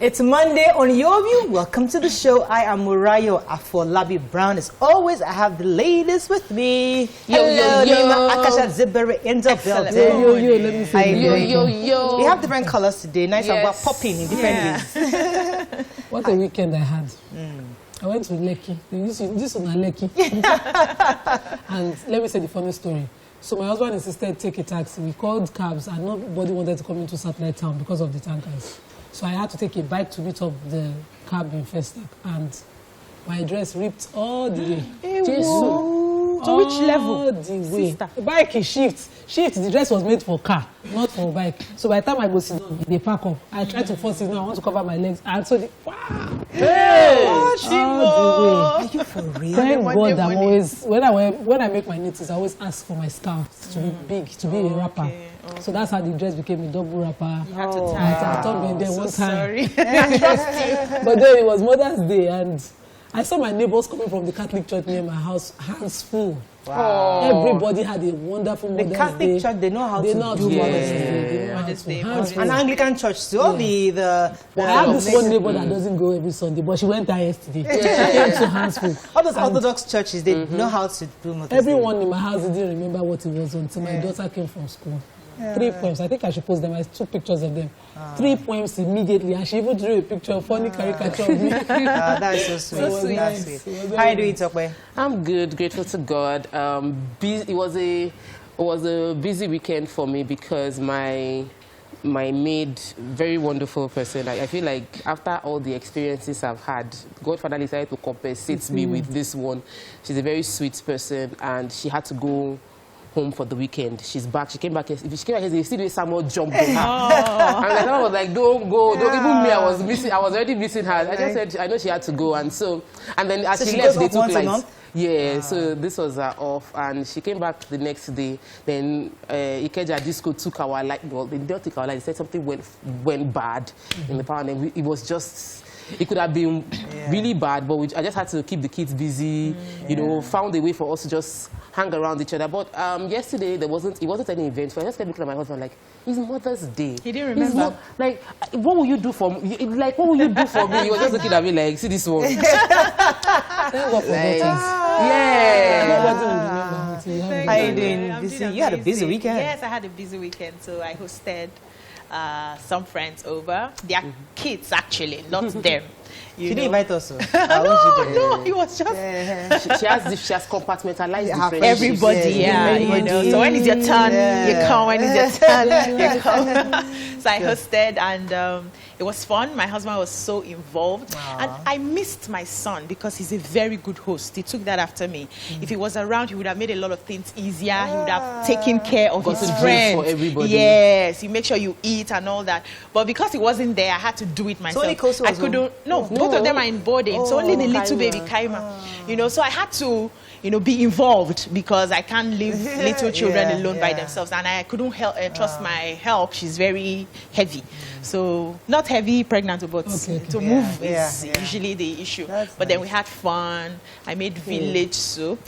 It's Monday on Your View. Welcome to the show. I am Murayo Afolabi Brown. As always, I have the ladies with me. Hello, Nima Akasha Zibere in the building. Let me say We have different colors today. Nice and we're popping in different ways. What a weekend I had. I went to Lekki. This was on Lekki. And let me say the funny story. So my husband insisted take a taxi. We called cabs and nobody wanted to come into Satellite Town because of the tankers. So I had to take a bike to meet up the cab in Festac, and my dress ripped all the way. To which level? The way. The bike is shift. The dress was made for car, not for bike. So by the time I go sit down, they pack up. I tried to force it down. I want to cover my legs. And so Are you for real? Thank God I'm always, when I make my knits, I always ask for my scarf to be big, to be a wrapper. Okay. So that's how the dress became a double wrapper. You had to tie. I told them one time. But then it was Mother's Day, and I saw my neighbors coming from the Catholic church near my house, hands full. Wow. Everybody had a wonderful Mother's Day. The Catholic church, they know how to do Mother's Day. An Anglican church too. All I have this one neighbor that doesn't go every Sunday, but she went there yesterday. She came to hands full. All those Orthodox churches, they know how to do Mother's Day. Everyone in my house didn't remember what it was until my daughter came from school. 3 poems. I think I should post them. I took pictures of them. 3 poems immediately, and she even drew a picture of funny caricature of me. That is so sweet. So sweet. That's sweet. How are you doing, Tokwe? I'm good. Grateful to God. It was a busy weekend for me because my maid, very wonderful person. I feel like after all the experiences I've had, God finally decided to compensate me with this one. She's a very sweet person, and she had to go home for the weekend. She's back. She came back. If she came back, they still Samuel jumped on her. And I was like, don't go. Don't even me. I was already missing her. I just said, I know she had to go. And then as she left, they took like, yeah. So this was her off, and she came back the next day. Then Ikeja Disco took our light. Well, they didn't take our light. They said something went bad in the power, and it was just. It could have been really bad, but I just had to keep the kids busy, you know, found a way for us to just hang around each other. But yesterday, it wasn't any event, so I just kept looking at my husband like, it's Mother's Day. He didn't remember. Like, what will you do for me? Like, what will you do for me? He was just looking at me like, see this one. How are you doing? Busy? You had a busy weekend. Yes, I had a busy weekend, so I hosted some friends over. Their kids, actually, not them. She didn't invite us. No, it was just... She has compartmentalized everybody, you know. So when it's your turn, you come. When it's your turn, you come. So I hosted, and it was fun. My husband was so involved. And I missed my son because he's a very good host. He took that after me. If he was around, he would have made a lot of things easier. He would have taken care of his friends. For everybody. Yes, you make sure you eat and all that. But because he wasn't there, I had to do it myself. So I couldn't. No, both of them are in boarding. So only the little baby Kaima. You know, so I had to, you know, be involved because I can't leave little children alone by themselves, and I couldn't trust my help. She's very heavy, so not heavy pregnant, but to move is usually the issue. But then we had fun. I made village soup.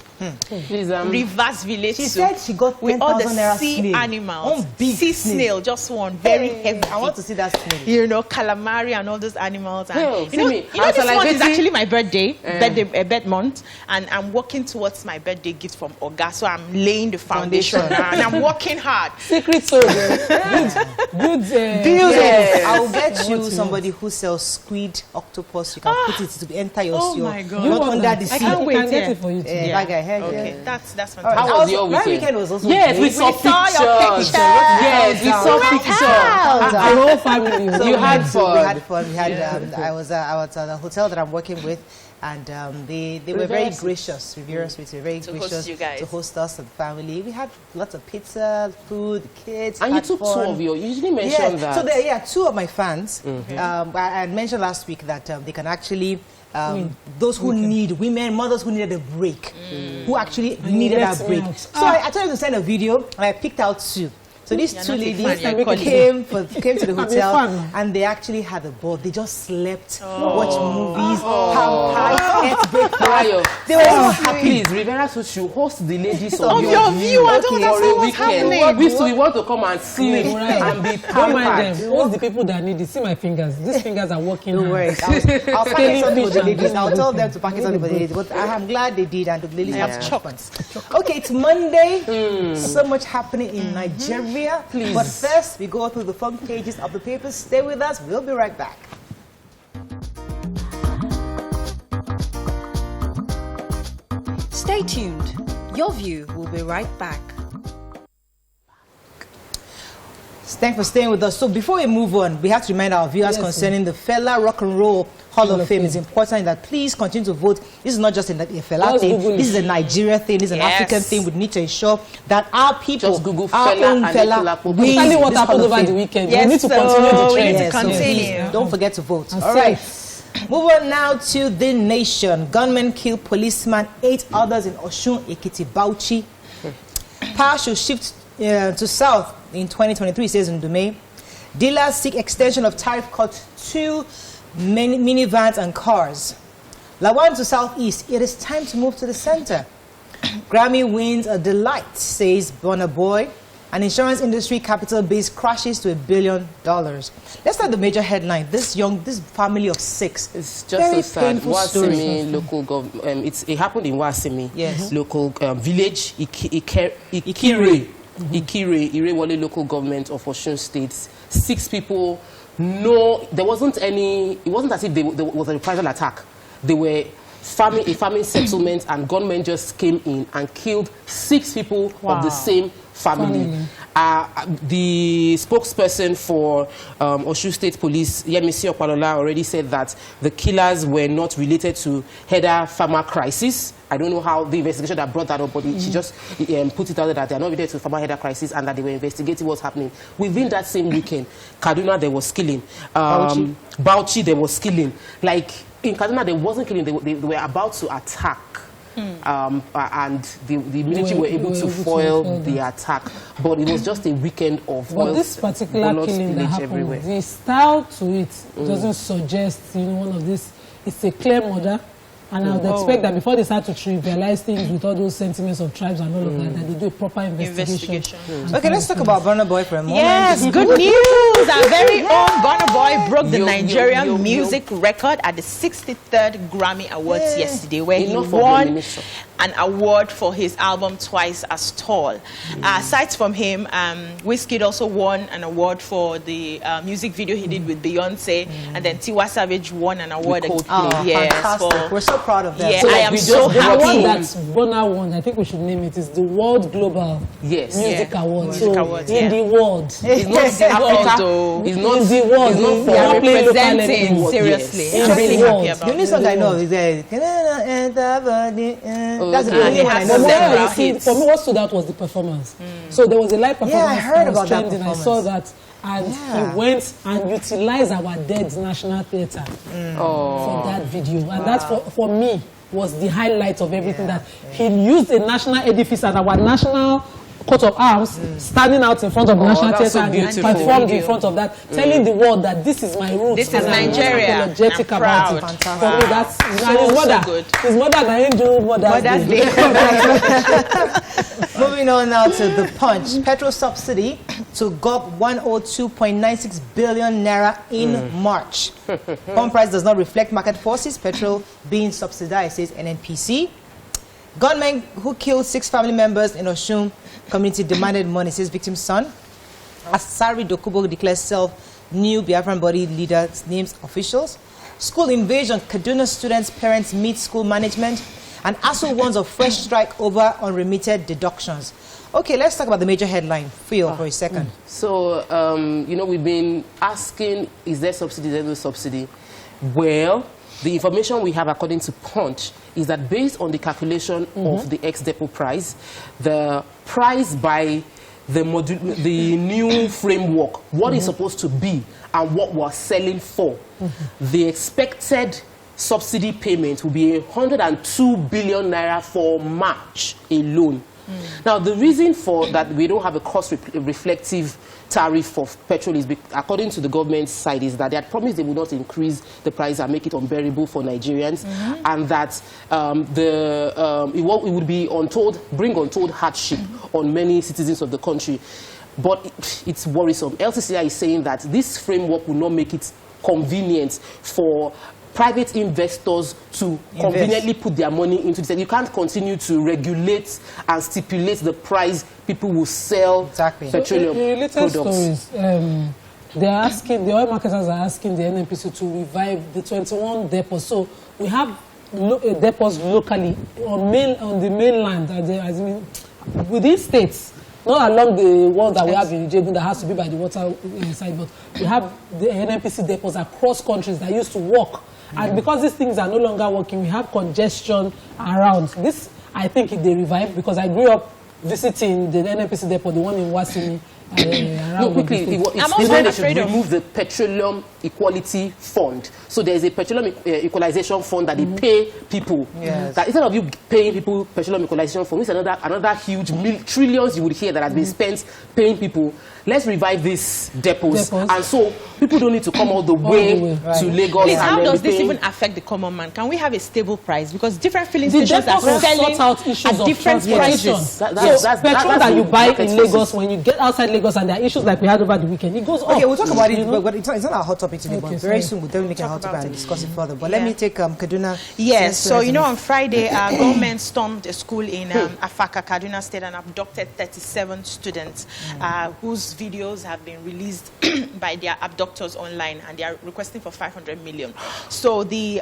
Reverse village soup. She said she got with all the sea snail. animals. Sea snail, just one, very heavy. I want to see that snail. You know, calamari and all those animals. And, you know this month is actually my birthday, birth month, and I'm working towards my birthday gift from Oga. So I'm laying the foundation and I'm working hard. Secret soldier. Good deals. I'll get you somebody who sells squid, octopus. You can put it to enter your Oh my God. Not under the sea. I can't wait. Get it for you today. That guy had Okay, that's fantastic. How was your weekend? My weekend was also yes, we saw pictures. Yes, we saw pictures. Our whole family. So you had fun. We had fun. We had. I was at the hotel that I'm working with, and they were very gracious. Very gracious to host us and the family. We had lots of pizza, food, the kids. And you took fun. 2 of you. You usually mention that. So 2 of my fans. I mentioned last week that they can actually. Those who need women, mothers who needed a break, who actually needed a break. So I told them to send a video, and I picked out 2. So these two ladies came to the hotel and they actually had a ball. They just slept, watched movies, ate breakfast. They were so happy. Please, Rivera should host the ladies of your view. I don't know what's happening. We want to come and sleep and be don't mind them. What's the people that need it? See my fingers. These fingers are working. Don't worry. I'll pack it something for the ladies. I'll tell them to pack it something for the ladies. But I'm glad they did, and the ladies have chocolates. Okay, it's Monday. So much happening in Nigeria. Please. But first, we go through the front pages of the papers. Stay with us. We'll be right back. Stay tuned. Your View will be right back. Thanks for staying with us. So before we move on, we have to remind our viewers concerning the Fela Rock and Roll Hall of Fame. It's important that please continue to vote. This is not just a Fela thing. This is a Nigeria thing. This is an African thing. We need to ensure that our people, just Google our own Fela, win what happened over the weekend. We need to continue the trend. So please, don't forget to vote. All right. Move on now to The Nation. Gunmen kill policeman, 8 others in Osun, Ekiti, Bauchi. Power should shift to south in 2023, says Ndume. Dealers seek extension of tariff cut to minivans and cars. Lawan to southeast, it is time to move to the center. Grammy wins a delight, says Burna Boy. An insurance industry capital base crashes to $1 billion. Let's start the major headline. This family of 6. It's just so sad. Wasimi local government. It happened in Wasimi. Yes. Local village. Ikire, Irewole local government of Osun State. 6 people. No, there wasn't any. It wasn't as if there was a reprisal attack. They were a farming settlement, and gunmen just came in and killed 6 people of the same family. The spokesperson for Osun State Police, Yemisi Opalola, already said that the killers were not related to header farmer crisis. I don't know how the investigation that brought that up, but she just put it out there that they are not related to farmer header crisis and that they were investigating what's happening. Within that same weekend, Kaduna, there was killing. Bauchi, there was killing. Like, in Kaduna, there wasn't killing. They were about to attack. And the military were able to foil the attack. But it was just a weekend of this particular killing that happened, everywhere. The style to it doesn't suggest, one of this. It's a clear murder. And I would expect that before they start to trivialize things with all those sentiments of tribes and all of that they do a proper investigation. Okay, let's talk about Burna Boy for a moment. Yes, good news. Our very own Burna Boy broke the Nigerian music record at the 63rd Grammy Awards yesterday, where he won an award for his album Twice as Tall. Aside from him, Wizkid also won an award for the music video he did with Beyonce, and then Tiwa Savage won an award. Fantastic. We're so proud of them. Yeah, so I am so happy. The one that Burna won, I think we should name it, is the World Global Music Award. In the world. It's not Africa. It's not in the world. It's not representing, seriously. I'm really happy about the only song I know is that's the only one I know. For me, what stood out was the performance. So there was a live performance. Yeah, I heard about that performance. I saw that. And he went and utilized our dead National Theatre for that video. And that, for me, was the highlight of everything. That he used a national edifice as our national coat of arms, standing out in front of the National Theatre and performed in front of that, telling the world that this is my roots. This is Nigeria. I'm apologetic about it. Fantastic. For me, that's his mother. So good. His mother didn't do Mother's Day. Moving on now to The Punch. Petrol subsidy to GOP 102.96 billion naira in March. Pump price does not reflect market forces. Petrol being subsidized, says NNPC. Gunmen who killed 6 family members in Osun community demanded money, says victim's son. Asari Dokubo declares self new Biafran body leaders, names officials. School invasion, Kaduna students' parents meet school management. And ASU warns of fresh strike over unremitted deductions. Okay, let's talk about the major headline. Phil, for a second. So, we've been asking, is there subsidy, is there no subsidy? Well, the information we have according to Punch is that based on the calculation of the ex-depot price, the price by the new framework, what is supposed to be and what we're selling for, the expected subsidy payment will be 102 billion naira for March alone. Now, the reason for that we don't have a cost-reflective tariff for petrol is, according to the government side, is that they had promised they would not increase the price and make it unbearable for Nigerians, and that it would be bring untold hardship on many citizens of the country. But it's worrisome. LCCI is saying that this framework will not make it convenient for private investors to conveniently put their money into this. You can't continue to regulate and stipulate the price people will sell petroleum products. They are asking, the oil marketers are asking the NNPC to revive the 21 depots. So we have depots locally on the mainland, within states. Not along the ones that we have in Ijebu that has to be by the water side, but we have the NNPC depots across countries that used to work. And because these things are no longer working, we have congestion around. This, I think, they revive, because I grew up visiting the NNPC depot, the one in Wasini. No, quickly, they should remove the Petroleum Equality Fund. So there's a Petroleum Equalization Fund that they pay people. That instead of you paying people Petroleum Equalization Fund, it's another huge trillions you would hear that has been spent paying people. Let's revive these depots. And so people don't need to come all the way to Lagos. Please, how does this even affect the common man? Can we have a stable price? Because different filling stations are selling out issues at different prices. That's petrol that you buy in Lagos, when you get outside Lagos and there are issues like we had over the weekend, it goes up. Okay, we'll talk about it, but it's not a hot topic today, but very soon we'll definitely make a hot topic and discuss it further. But let me take Kaduna. Yes, so on Friday, government stormed a school in Afaka, Kaduna State, and abducted 37 students whose videos have been released by their abductors online, and they are requesting for 500 million. So the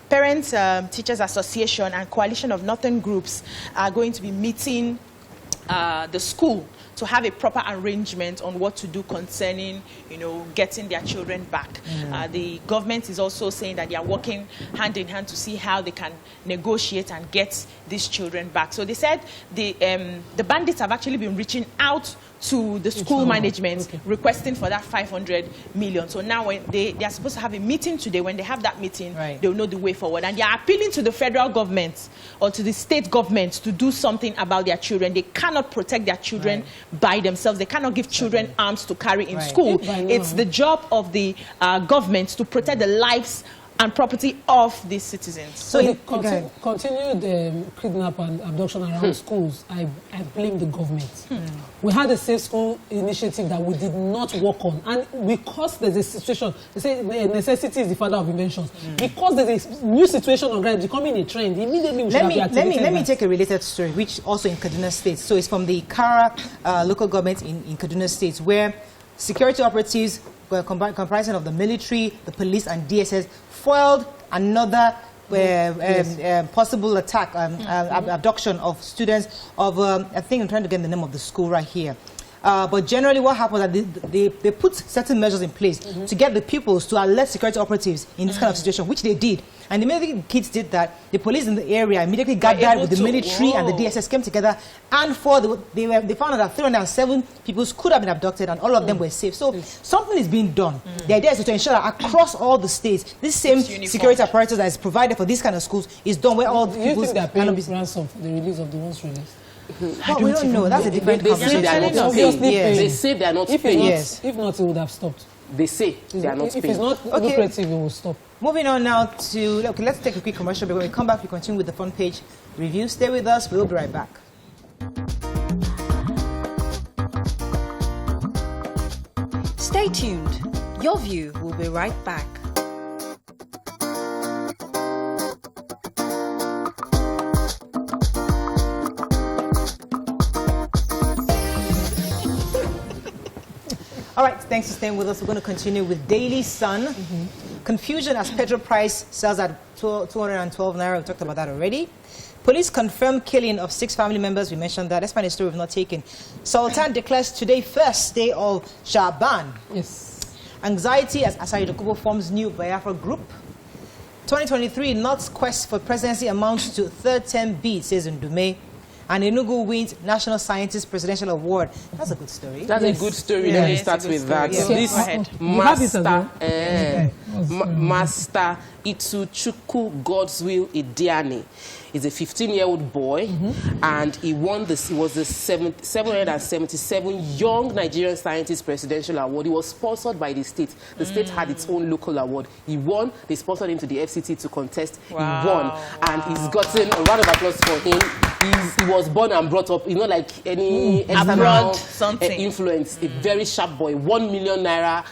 Parents Teachers Association and Coalition of Northern Groups are going to be meeting the school to have a proper arrangement on what to do concerning, getting their children back. The government is also saying that they are working hand in hand to see how they can negotiate and get these children back. So they said the bandits have actually been reaching out to the school management requesting for that 500 million. So now when they are supposed to have a meeting today, when they have that meeting, they'll know the way forward. And they are appealing to the federal government or to the state government to do something about their children. They cannot protect their children by themselves. They cannot give children arms to carry in school. It's the job of the government to protect the lives and property of these citizens. So the continued kidnap and abduction around schools, I blame the government. We had a safe school initiative that we did not work on, and because there's a situation, they say necessity is the father of inventions. Because there's a new situation on ground becoming a trend, immediately we should have activated let me take a related story, which also in Kaduna State. So it's from the Kara local government in Kaduna State, where security operatives comprising of the military, the police, and DSS foiled another possible attack, abduction of students of, I think I'm trying to get the name of the school right here. But generally what happened is that they put certain measures in place to get the pupils to alert security operatives in this kind of situation, which they did. And immediately the kids did that, the police in the area immediately gathered with the military and the DSS came together, and they found out that 307 people could have been abducted and all of them were safe. So something is being done. The idea is to ensure that across all the states, this same security apparatus that is provided for this kind of schools is done where all the people are paying ransom for the release of the ones released. Well, we don't know. That's a different conversation. They say they are not paying. If not, it would have stopped. They say they are not paying. If it's not lucrative, it will stop. Moving on now to, let's take a quick commercial, but when we come back, we continue with the front page review. Stay with us. We'll be right back. Stay tuned. Your View will be right back. All right, thanks for staying with us. We're going to continue with Daily Sun. Confusion as petrol price sells at 212 naira. We talked about that already. Police confirm killing of 6 family members. We mentioned that. Let's find a story we've not taken. Sultan declares today first day of Shaban. Yes. Anxiety as Asari Dokubo forms new Biafra group. 2023 North's quest for presidency amounts to third term bid, says Ndume. And Enugu wins National Scientist Presidential Award. That's a good story. That's a good story. Let me start with that. Yeah. This Master Itsuchuku God's Will Idiani He's a 15-year-old boy, and he won this. He was the 777 Young Nigerian Scientist Presidential Award. He was sponsored by the state. The state had its own local award. He won. They sponsored him to the FCT to contest. Wow. He won, and he's gotten a round of applause for him. He was born and brought up, you know, like any external influence. A very sharp boy. 1 million naira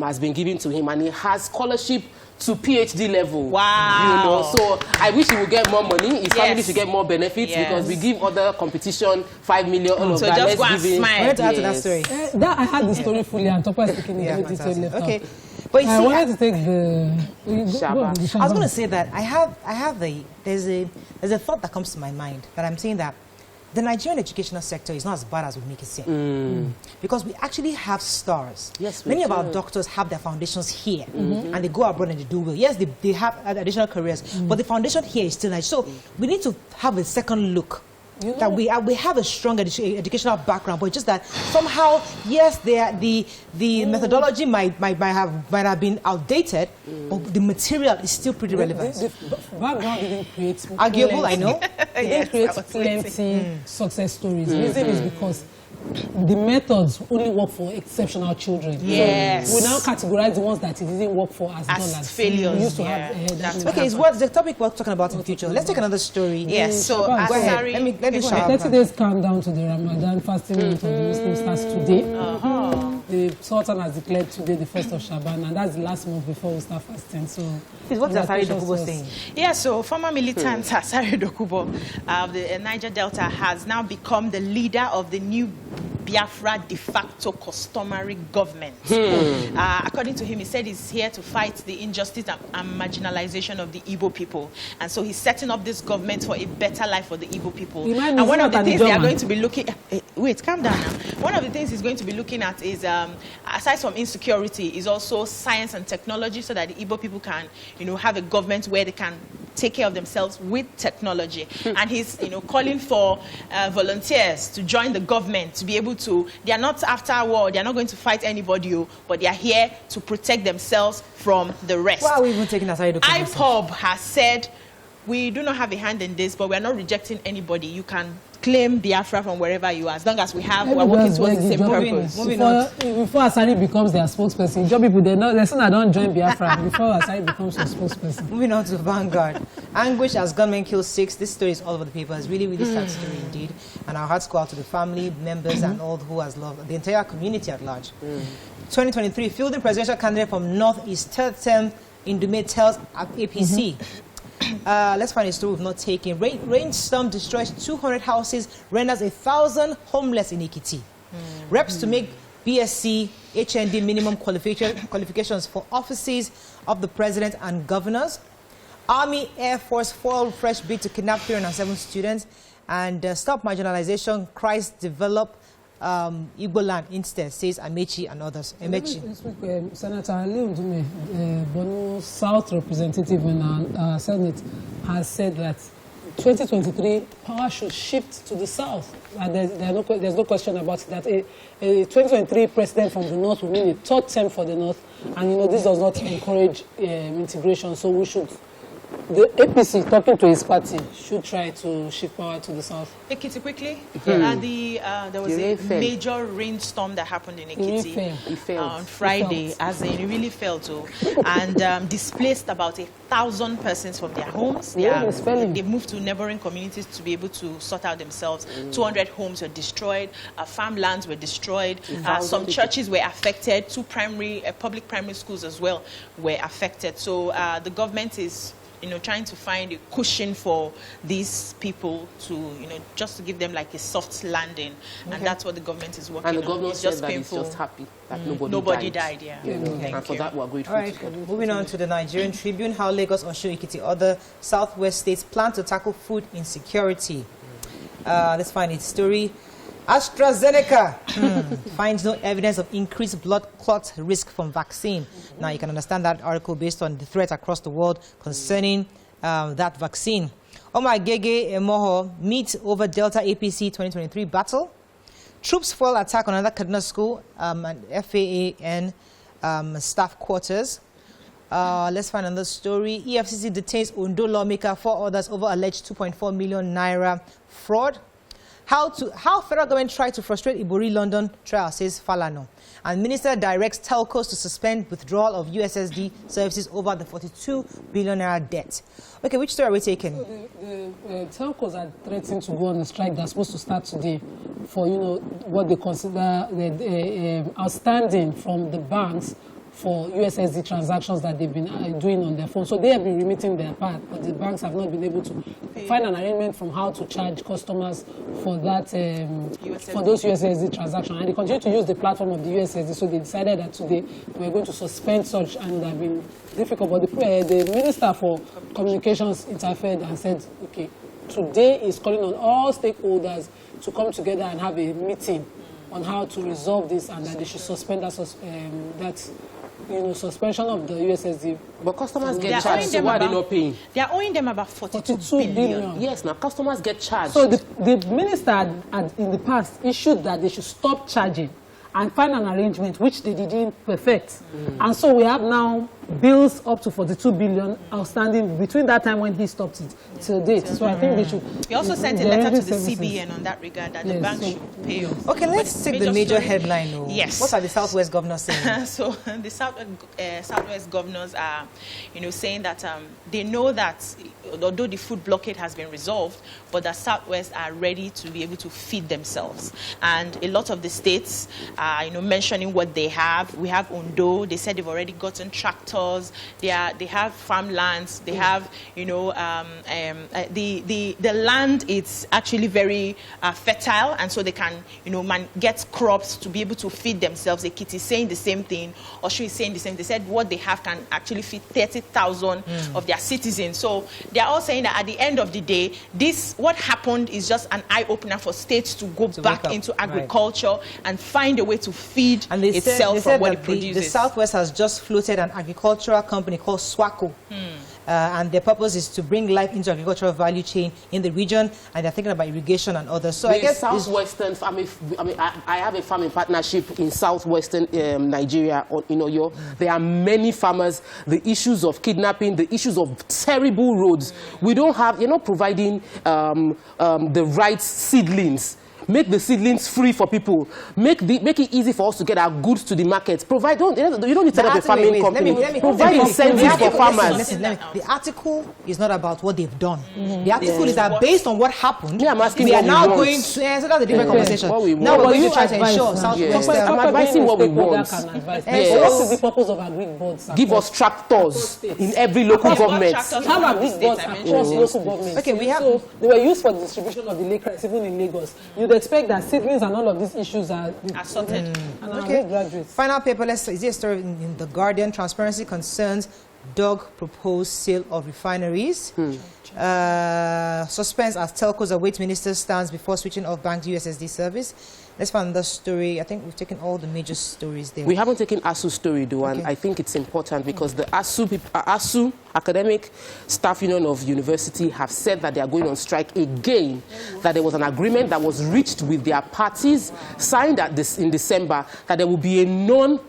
has been given to him, and he has scholarship to PhD level. Wow. You know, so I wish he would get more money. His family should get more benefits because we give other competition 5 million, all of so that. Just go and smile. Let's add to that story. That I had the story fully, and Topa is speaking in detail later. Okay. But you see, I wanted to take the I was going to say that there's a thought that comes to my mind that I'm saying that the Nigerian educational sector is not as bad as we make it seem. Because we actually have stars. Yes, many of our doctors have their foundations here, and they go abroad and they do well. Yes, they have additional careers, but the foundation here is still nice. So we need to have a second look. That we have a strong educational background, but just that somehow, yes, the methodology might have been outdated, but the material is still pretty relevant. The background didn't create arguable, I know. It didn't create plenty success stories. The reason is because the methods only work for exceptional children. Yes. So we now categorize the ones that it didn't work for as dullers. failures. We used to have okay, it's what the topic we're talking about in the future. Let's take another story. Yes. So go ahead. Let me show 30 days countdown to the Ramadan fasting month of the Muslims starts today. The Sultan has declared today the 1st of Shaban, and that's the last month before we start fasting. So what is Asari Dokubo saying? Yeah, so former militant Asari Dokubo of the Niger Delta has now become the leader of the new Biafra de facto customary government. According to him, he said he's here to fight the injustice and marginalization of the Igbo people. And so he's setting up this government for a better life for the Igbo people. And one of the things they are going to be looking at... Wait, calm down now. One of the things he's going to be looking at is, aside from insecurity, is also science and technology, so that the Igbo people can, have a government where they can take care of themselves with technology. And he's, calling for volunteers to join the government to be able to, they are not after war, they are not going to fight anybody, but they are here to protect themselves from the rest. Why are we even taking aside? IPOB has said, we do not have a hand in this, but we are not rejecting anybody. You can claim Biafra from wherever you are, as long as we are working towards the same purpose. Before Asari becomes their spokesperson, job people, they don't join Biafra before Asari becomes their spokesperson. Moving on to Vanguard. Anguish as gunmen kill 6. This story is all over the papers. Really, really sad story indeed. And our hearts go out to the family, members, and all who has loved the entire community at large. 2023, fielding presidential candidate from Northeast, third term, Indume tells APC. Let's find a story we've not taken. Rainstorm destroys 200 houses, renders 1,000 homeless in Ekiti. Reps to make BSc, HND minimum qualifications for offices of the president and governors. Army, Air Force foil fresh bid to kidnap 307 students. And stop marginalization, Christ develop Igbo land instead, says Amechi and others. Amechi. This week, Senator Ali Ndume, Bono South representative in our Senate, has said that 2023 power should shift to the South. And there's no question about it, that a 2023 president from the North will mean a third term for the North. And this does not encourage integration, so we should... The APC, talking to his party, should try to shift power to the south. Ekiti quickly. There was a major rainstorm that happened in Ekiti on Friday, as in it really fell too, and displaced about 1,000 persons from their homes. They moved to neighboring communities to be able to sort out themselves. 200 homes were destroyed, farmlands were destroyed, some churches were affected, 2 public primary schools as well were affected. So the government is trying to find a cushion for these people to, just to give them like a soft landing. And that's what the government is working on. And the government says that it's just happy that nobody died. And for that, we're grateful. All right, moving on to the Nigerian Tribune, how Lagos, Osun, Ekiti, other southwest states plan to tackle food insecurity. Let's find its story. AstraZeneca finds no evidence of increased blood clot risk from vaccine. Now, you can understand that article based on the threat across the world concerning that vaccine. Omar Gege Emoho meets over Delta APC 2023 battle. Troops foil attack on another Kaduna school and FAAN staff quarters. Let's find another story. EFCC detains Ondo lawmaker, 4 others over alleged 2.4 million naira fraud. How federal government tried to frustrate Ibori London trial, says Falano. And Minister directs Telcos to suspend withdrawal of USSD services over the 42 billion naira debt. Okay, which story are we taking? So the Telcos are threatening to go on a strike that's supposed to start today for, what they consider outstanding from the banks for USSD transactions that they've been doing on their phone. So they have been remitting their part, but the banks have not been able to find an arrangement from how to charge customers for that for those USSD transactions. And they continue to use the platform of the USSD, so they decided that today they were going to suspend such, and it has been difficult. But the Minister for Communications interfered and said, okay, today is calling on all stakeholders to come together and have a meeting on how to resolve this, and that they should suspend that suspension of the USSD. But customers get charged, so why are they not paying? They are owing them about 42 billion. Yes, now customers get charged. So the minister had in the past issued that they should stop charging and find an arrangement, which they didn't perfect. And so we have now bills up to 42 billion outstanding between that time when he stopped it till date. So I think they should. He also sent a letter to the CBN on that regard, that the bank should pay off. Okay, let's take the major headline. Yes. What are the Southwest governors saying? So the Southwest governors are, saying that they know that although the food blockade has been resolved, but the Southwest are ready to be able to feed themselves. And a lot of the states are, mentioning what they have. We have Ondo. They said they've already gotten tractors. They have farmlands. They have, the land is actually very fertile, and so they can, get crops to be able to feed themselves. Ekiti is saying the same thing. Oshu is saying the same. They said what they have can actually feed 30,000 of their citizens. So they are all saying that at the end of the day, what happened is just an eye-opener for states to go back into agriculture and find a way to feed itself from what it produces. The Southwest has just floated an agricultural company called SWACO. And their purpose is to bring life into agricultural value chain in the region, and they're thinking about irrigation and others. So I guess Southwestern, I have a farming partnership in Southwestern Nigeria. There are many farmers. The issues of kidnapping, the issues of terrible roads. We don't have, you're not providing the right seedlings. Make the seedlings free for people. Make it easy for us to get our goods to the market. You don't need to set up a farming company. Provide incentives for farmers. Listen, the article is not about what they've done. The article is that based on what happened, I'm asking we are what now we want. going to. So that's a different conversation. Now we're going to try to ensure Southwest. I'm advising what we want. So what is the purpose of agri boards? Give us tractors in every local government. How are these boards across local governments? Okay, we have. So they were used for the distribution of the lake rice, even in Lagos. You'd expect that seedlings and all of these issues are sorted. Okay. Final paper. Is there a story in The Guardian? Transparency concerns dog proposed sale of refineries. Suspense as telcos await minister stands before switching off bank's USSD service. Let's find the story. I think we've taken all the major stories there. We haven't taken ASU story, though, and I think it's important because the ASU, Academic Staff Union of University, have said that they are going on strike again, that there was an agreement that was reached with their parties, signed in December, that there will be a no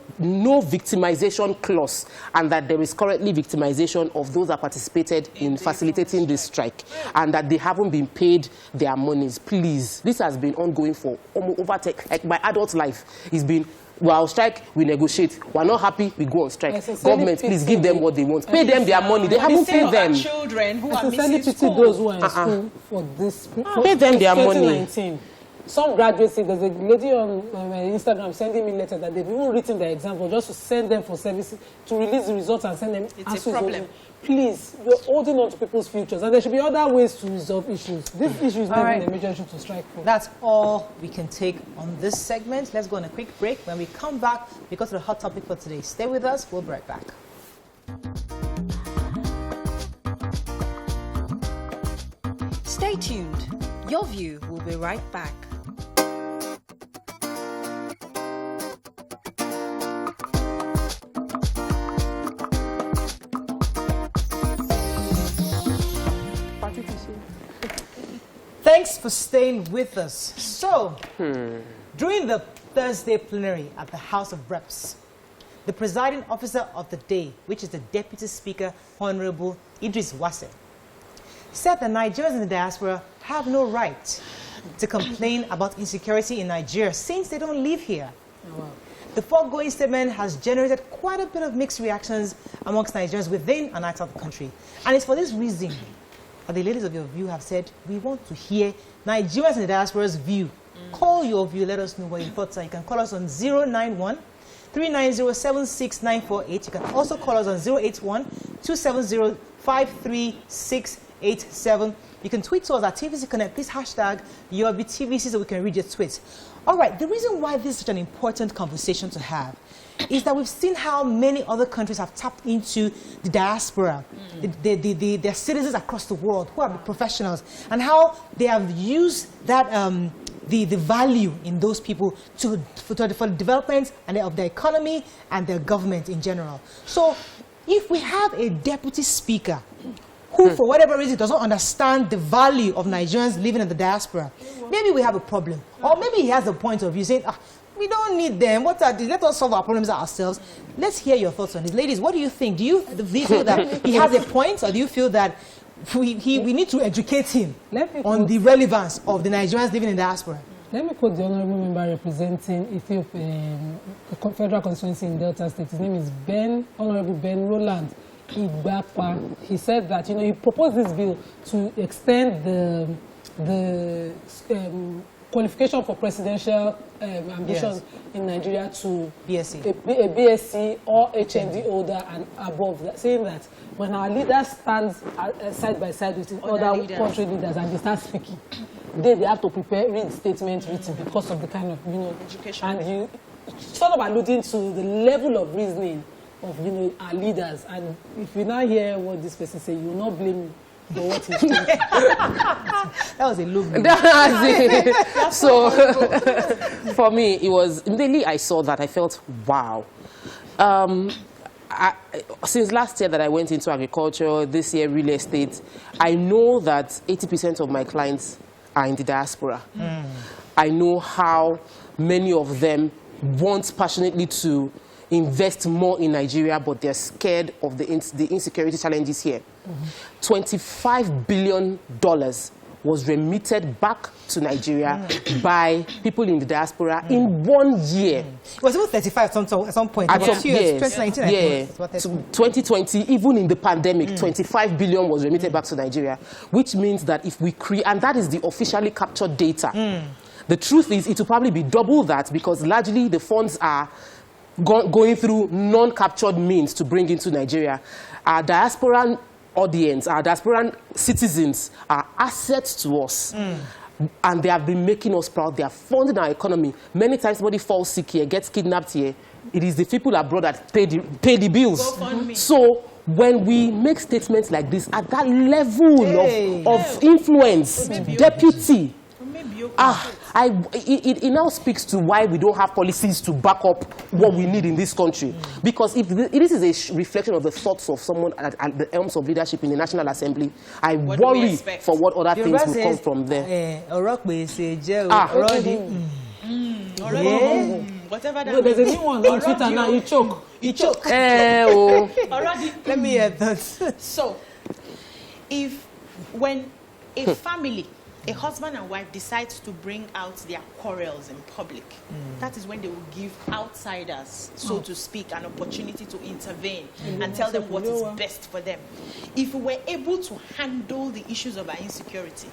victimization clause, and that there is currently victimization of those that participated in facilitating this strike, and that they haven't been paid their monies. Please, this has been ongoing for over my adult life. It's been, we're on strike, we negotiate. We're not happy, we go on strike. Government, please give them what they want. Pay them their money. They haven't paid them. Children who are missing school. Those who are in school for this. Pay them their money. Some graduates, there's a lady on Instagram sending me letters that they've even written their example just to send them for services, to release the results and send them. It's a problem. Please, you're holding on to people's futures, and there should be other ways to resolve issues. This issue is not even a major issue to strike for. That's all we can take on this segment. Let's go on a quick break. When we come back, we go to the hot topic for today. Stay with us. We'll be right back. Stay tuned. Your View will be right back. Thanks for staying with us. So, during the Thursday plenary at the House of Reps, the presiding officer of the day, which is the Deputy Speaker, Honorable Idris Wase, said that Nigerians in the diaspora have no right to complain about insecurity in Nigeria since they don't live here. Oh, wow. The foregoing statement has generated quite a bit of mixed reactions amongst Nigerians within and outside the country. And it's for this reason that the ladies of your view have said, we want to hear Nigerians in the diaspora's view. Call your view, let us know what your thoughts are. You can call us on 091-390-76948. You can also call us on 081-270-53687. You can tweet to us at TVC Connect. Please hashtag YourBTVC so we can read your tweets. All right, the reason why this is such an important conversation to have is that we've seen how many other countries have tapped into the diaspora, their citizens across the world who are professionals, and how they have used that the value in those people for the development and of their economy and their government in general. So if we have a deputy speaker who, for whatever reason, does not understand the value of Nigerians living in the diaspora, maybe we have a problem. Or maybe he has a point of view saying, we don't need them. What are these? Let us solve our problems ourselves. Let's hear your thoughts on this. Ladies, what do you think? Do you feel that he has a point, or do you feel that we need to educate him on the relevance of the Nigerians living in the diaspora? Let me quote the honorable member representing Ethiopia, the federal constituency in Delta State. His name is Honorable Ben Roland Igboho. He said that, he proposed this bill to extend the qualification for presidential ambitions in Nigeria to BSc. A BSc or HND holder and above, saying that when our leaders stand side by side with other country leaders and they start speaking, they have to read statements written because of the kind of education. And you sort of alluding to the level of reasoning of our leaders. And if you now hear what this person say, you will not blame me for what he's doing. That was a look. So for me, it was immediately I saw that I felt wow. Since last year that I went into agriculture, this year real estate, I know that 80% of my clients are in the diaspora. I know how many of them want passionately to invest more in Nigeria, but they're scared of the insecurity challenges here. $25 billion was remitted back to Nigeria by people in the diaspora in 1 year. It was even 35 at some point. At some, yes. 2019, yeah. 2020, even in the pandemic, 25 billion was remitted back to Nigeria, which means that if we create, and that is the officially captured data. The truth is, it will probably be double that because largely the funds are going through non-captured means to bring into Nigeria. Our diasporan audience, our diasporan citizens are assets to us. And they have been making us proud. They are funding our economy. Many times somebody falls sick here, gets kidnapped here. It is the people abroad that pay the bills. So when we make statements like this, at that level of influence, deputy, it now speaks to why we don't have policies to back up what we need in this country. Because if this is a reflection of the thoughts of someone at the helms of leadership in the National Assembly, I worry for what other things will come from there. Whatever that there's a new one on Twitter now. You choke. Let me hear that. So, when a family, a husband and wife decides to bring out their quarrels in public, that is when they will give outsiders, so to speak, an opportunity to intervene and tell them what is best for them. If we were able to handle the issues of our insecurity,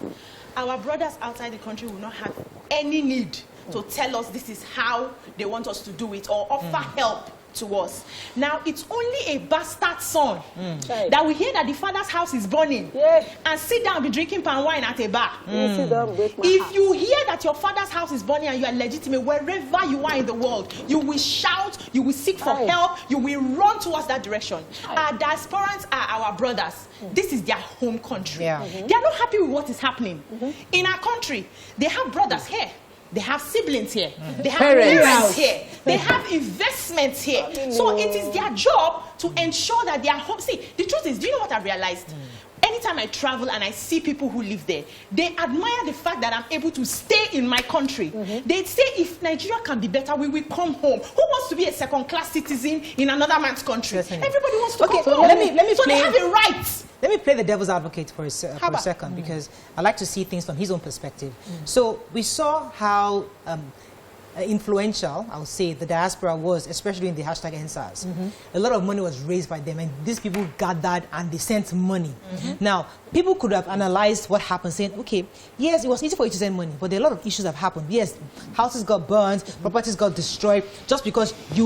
our brothers outside the country will not have any need to tell us this is how they want us to do it or offer help to us. Now, it's only a bastard son that we hear that the father's house is burning and sit down and be drinking palm wine at a bar. If you hear that your father's house is burning and you are legitimate, wherever you are in the world, you will shout, you will seek for help, you will run towards that direction. Our diasporans are our brothers. This is their home country. They are not happy with what is happening. In our country, they have brothers here. They have siblings here. They have parents here. They have investments here. So it is their job to ensure that they are home. See, the truth is, do you know what I realized? anytime I travel and I see people who live there, they admire the fact that I'm able to stay in my country. They say if Nigeria can be better, we will come home. Who wants to be a second-class citizen in another man's country? Everybody wants to come home. Let me so play, they have a right. Let me play the devil's advocate for a second, because I like to see things from his own perspective. So we saw how influential, I would say, the diaspora was, especially in the hashtag NSAS. A lot of money was raised by them, and these people gathered and they sent money. Now, people could have analyzed what happened, saying, okay, yes, it was easy for you to send money, but there are a lot of issues that have happened. Yes, houses got burned, properties got destroyed, just because there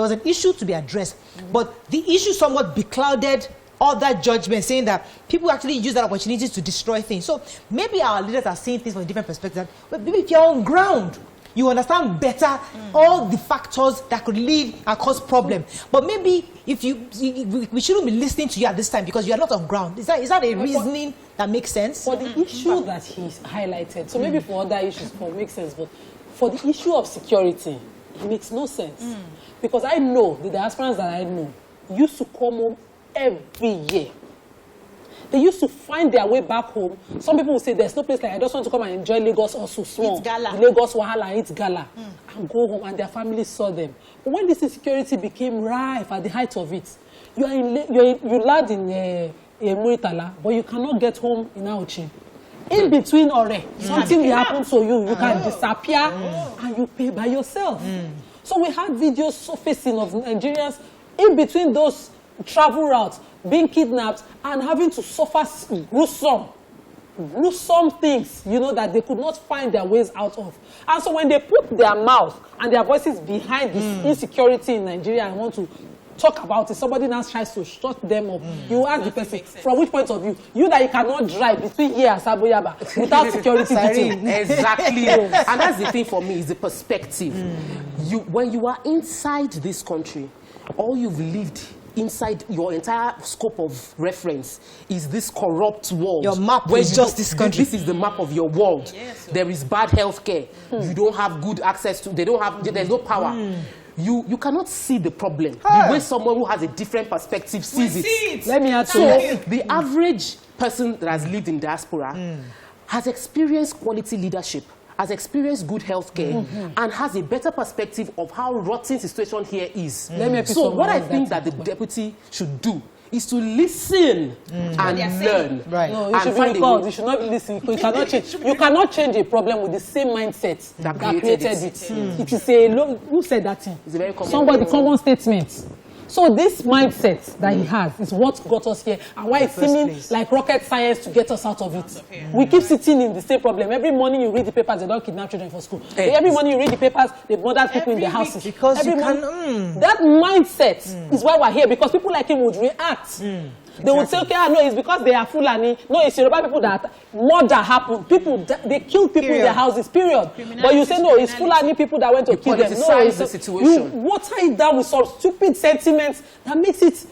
was an issue to be addressed, but the issue somewhat beclouded all that judgment, saying that people actually use that opportunity to destroy things. So maybe our leaders are seeing things from a different perspective. But maybe if you're on ground, you understand better all the factors that could lead and cause problem. But maybe if we shouldn't be listening to you at this time because you are not on ground. Is that a reasoning that makes sense? For the issue that he's highlighted, so maybe for other issues it makes sense, but for the issue of security, it makes no sense. Because I know the diasporans that I know used to come home every year. They used to find their way back home. Some people will say there's no place like I just want to come and enjoy Lagos or Suswon. It's gala. Lagos Wahala, it's gala. And go home, and their families saw them. But when this insecurity became rife at the height of it, you land in Muritala, but you cannot get home in Auchi. In between something will happen to you. You can disappear and you pay by yourself. So we had videos surfacing of Nigerians in between those travel routes, being kidnapped and having to suffer gruesome things, that they could not find their ways out of. And so when they put their mouth and their voices behind this insecurity in Nigeria and want to talk about it, somebody now tries to shut them up. You ask the person, from which point of view? You that you cannot drive between here and Saboyaba without security. Exactly. And that's the thing for me, is the perspective. When you are inside this country, all you've lived inside your entire scope of reference is this corrupt world. Your map is just this country. This is the map of your world. Yes, there is bad health care. You don't have good access to, there's no power. You cannot see the problem the way someone who has a different perspective sees it. Let me add to the average person that has lived in diaspora has experienced quality leadership, has experienced good health care, and has a better perspective of how rotten the situation here is. So what I think that the deputy should do is to listen and learn. Right. No, you should be recalled. You should not listen. You cannot change. You cannot change a problem with the same mindset that created it. It is who said that thing? It's a very common common statement. So this mindset that he has is what got us here, and why it's seeming like rocket science to get us out of it. We keep sitting in the same problem. Every morning you read the papers, they don't kidnap children for school. Every morning you read the papers, they murder people in their houses. Because that mindset is why we're here, because people like him would react. They would say, okay, no, it's because they are Fulani. No, it's Yoruba people that murder happened. People, they kill people in their houses, period. But you say, no, it's Fulani people that went to kill them. No, it's the situation. You water it down with some stupid sentiments that makes it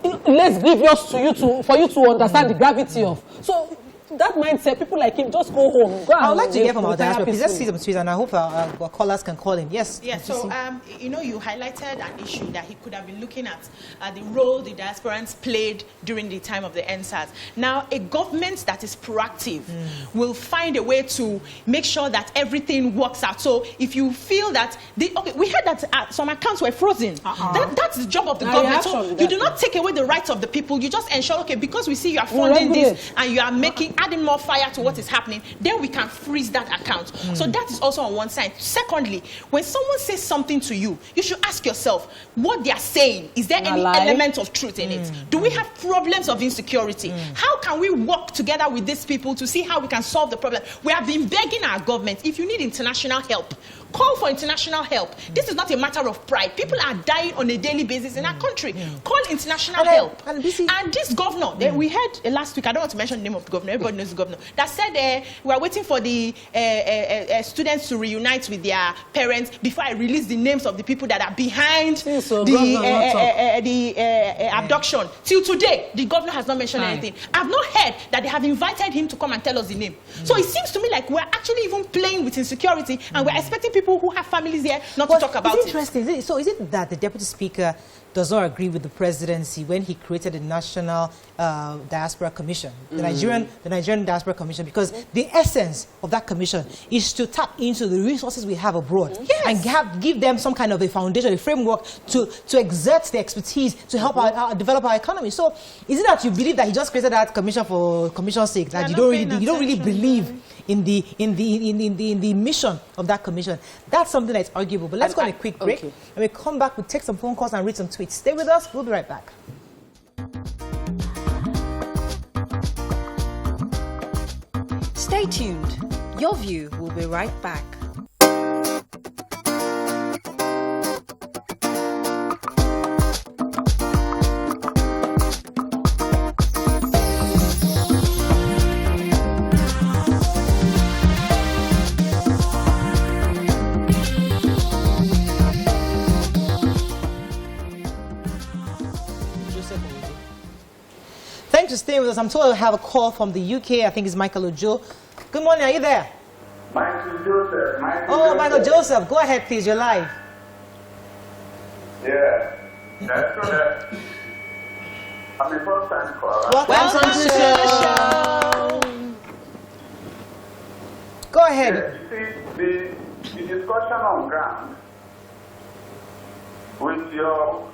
less grievous to you for you to understand the gravity of. So that mindset, people like him, just go home. I would like to hear from our diaspora. Please, let's see some tweets, and I hope our callers can call in. Yes. Yes. So, you highlighted an issue that he could have been looking at the role the diasporans played during the time of the NSAS. Now, a government that is proactive will find a way to make sure that everything works out. So, if you feel that we heard that some accounts were frozen. That's the job of the government. So, you do not take away the rights of the people. You just ensure, okay, because we see you are funding this and you are adding more fire to what is happening, then we can freeze that account. So that is also on one side. Secondly, when someone says something to you, you should ask yourself, what they are saying, is there any element of truth in it? Do we have problems of insecurity? How can we work together with these people to see how we can solve the problem? We have been begging our government, if you need international help, call for international help. This is not a matter of pride. People are dying on a daily basis in our country. Call international help. And this governor, we heard last week, I don't want to mention the name of the governor, everybody knows the governor, that said we are waiting for the students to reunite with their parents before I release the names of the people that are behind the abduction. Till today, the governor has not mentioned anything. I've not heard that they have invited him to come and tell us the name. So it seems to me like we're actually even playing with insecurity, and we're expecting people people who have families here not to talk about it. It's interesting. So is it that the Deputy Speaker does not agree with the presidency when he created the National Diaspora Commission, the Nigerian Diaspora Commission, because the essence of that commission is to tap into the resources we have abroad and give them some kind of a foundation, a framework to exert the expertise to help develop our economy. So is it that you believe that he just created that commission for commission's sake, that you don't really believe in the mission of that commission? That's something that's arguable. But let's go on a quick break. And we come back, we'll take some phone calls and read some tweets. Stay with us. We'll be right back. Stay tuned. Your View will be right back. Thanks for staying with us. I'm told I have a call from the UK. I think it's Michael Ojo. Good morning. Are you there? Michael Joseph. Michael Joseph. Go ahead, please. You're live. Yeah. That's correct. I'm a first-time caller. Welcome to the show. Go ahead. Yeah, you see, the discussion on ground with your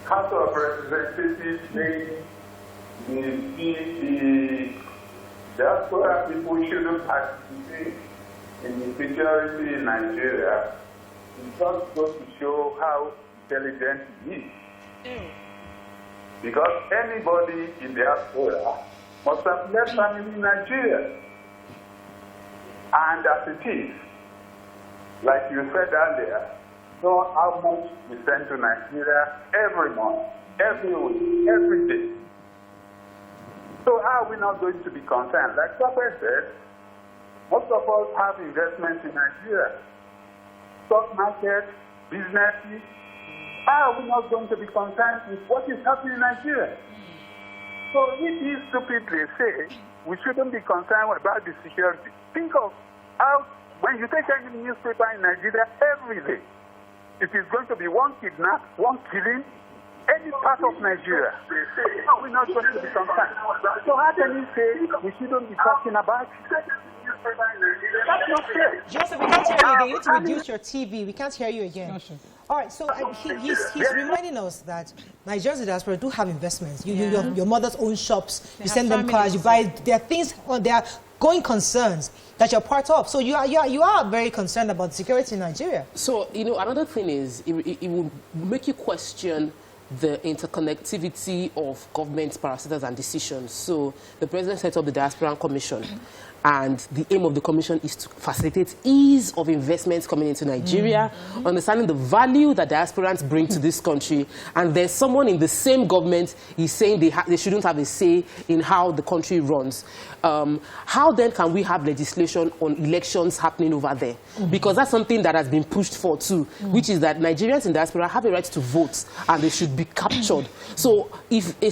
House of Representatives saying the diaspora people shouldn't participate in the security in Nigeria. It just goes to show how intelligent he is. Because anybody in the diaspora must have left family in Nigeria. And as it is, like you said earlier, know how much we send to Nigeria every month, every week, every day. So how are we not going to be concerned? Like Papa said, most of us have investments in Nigeria. Stock market, businesses. How are we not going to be concerned with what is happening in Nigeria? So if he stupidly say we shouldn't be concerned about the security, think of how, when you take any newspaper in Nigeria every day, it is going to be one kidnap, one killing, any part of Nigeria. How are we not going to be concerned? So how can you say we shouldn't be talking about it? That's not fair. Joseph, we can't hear you again. You need to reduce your TV. We can't hear you again. All right, so he's reminding us that Nigerians in the diaspora do have investments. Your mother's own shops, you send them cars, you buy. There are things, there are going concerns that you're part of. So you are very concerned about security in Nigeria. So, another thing is, it will make you question the interconnectivity of government parastatals and decisions. So the president set up the Diaspora Commission, and the aim of the commission is to facilitate ease of investments coming into Nigeria, understanding the value that diasporans bring to this country, and there's someone in the same government is saying they shouldn't have a say in how the country runs. How then can we have legislation on elections happening over there? Because that's something that has been pushed for too, which is that Nigerians in diaspora have a right to vote and they should be captured. So if a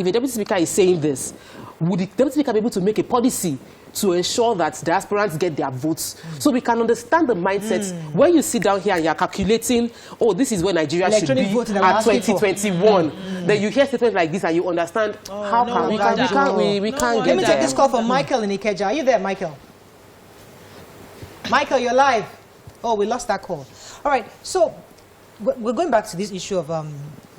deputy speaker is saying this, would the deputy speaker be able to make a policy to ensure that diasporans get their votes, so we can understand the mindset? When you sit down here and you're calculating, oh, this is where Nigeria should be at 2021, then you hear statements like this and you understand how can we can't get there. Let me take this call from Michael in Ikeja. Are you there, Michael? Michael, you're live. Oh, we lost that call. All right, so we're going back to this issue of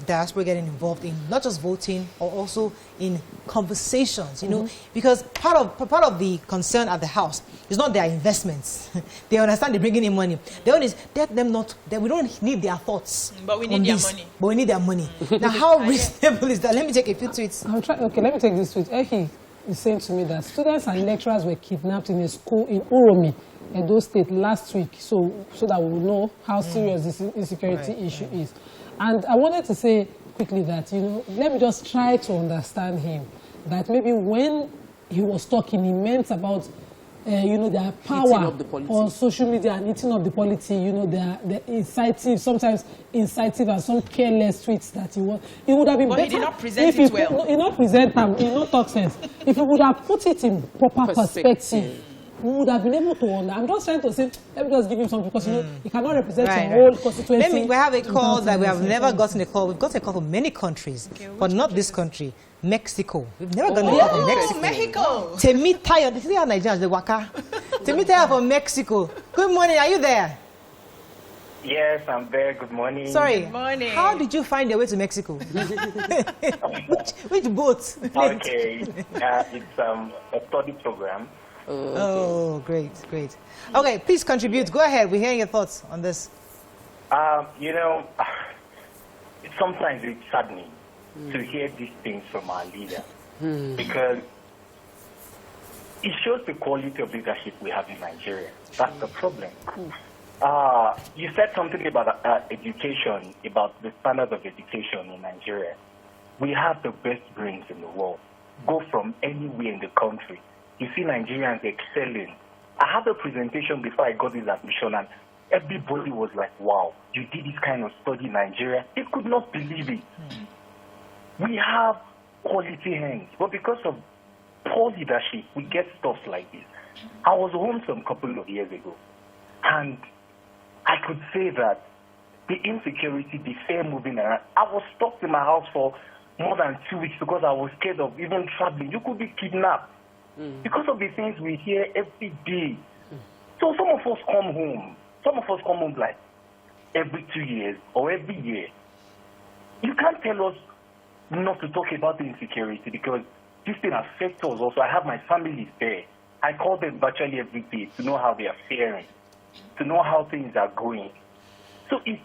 diaspora getting involved in not just voting, or also in conversations, because part of the concern at the house is not their investments. They understand they're bringing in money. The one is that we don't need their thoughts, but we need their money. But we need their money. Now, how reasonable is that? Let me take a few tweets. Okay, let me take this tweet. Ehi is saying to me that students and lecturers were kidnapped in a school in Uromi, Edo State, last week, so that we will know how serious this insecurity issue is. And I wanted to say quickly that, let me just try to understand him. That maybe when he was talking, he meant about, their power on social media and eating up the polity, their incitive, sometimes incitive and some careless tweets that he was. It would have been better. He did not present it well. He did not present them, he did not talk sense. If he would have put it in proper perspective, we would have been able to wonder. I'm just trying to say, let me just give him something, because you know, he cannot represent your whole constituency. We have a call that we have never gotten a call. We've got a call from many countries, but not this country, Mexico. We've never gotten a call from Mexico. Temitayo, this is how Nigerians, the waka. Temitayo from Mexico. Good morning, are you there? Yes, I'm there. Good morning. Sorry. Good morning. How did you find your way to Mexico? which boat? Okay. It's a study program. Oh, great. Okay, please contribute. Go ahead. We're hearing your thoughts on this. You know, sometimes it's saddening to hear these things from our leader because it shows the quality of leadership we have in Nigeria. That's the problem. You said something about education, about the standards of education in Nigeria. We have the best brains in the world. Go from anywhere in the country. You see Nigerians excelling. I had a presentation before I got this admission, and everybody was like, wow, you did this kind of study in Nigeria. They could not believe it. We have quality hands, but because of poor leadership, we get stuff like this. I was home some couple of years ago, and I could say that the insecurity, the fear moving around, I was stuck in my house for more than 2 weeks because I was scared of even traveling. You could be kidnapped because of the things we hear every day. So some of us come home. Some of us come home like every 2 years or every year. You can't tell us not to talk about the insecurity because this thing affects us also. I have my family there. I call them virtually every day to know how they are faring, to know how things are going. So it's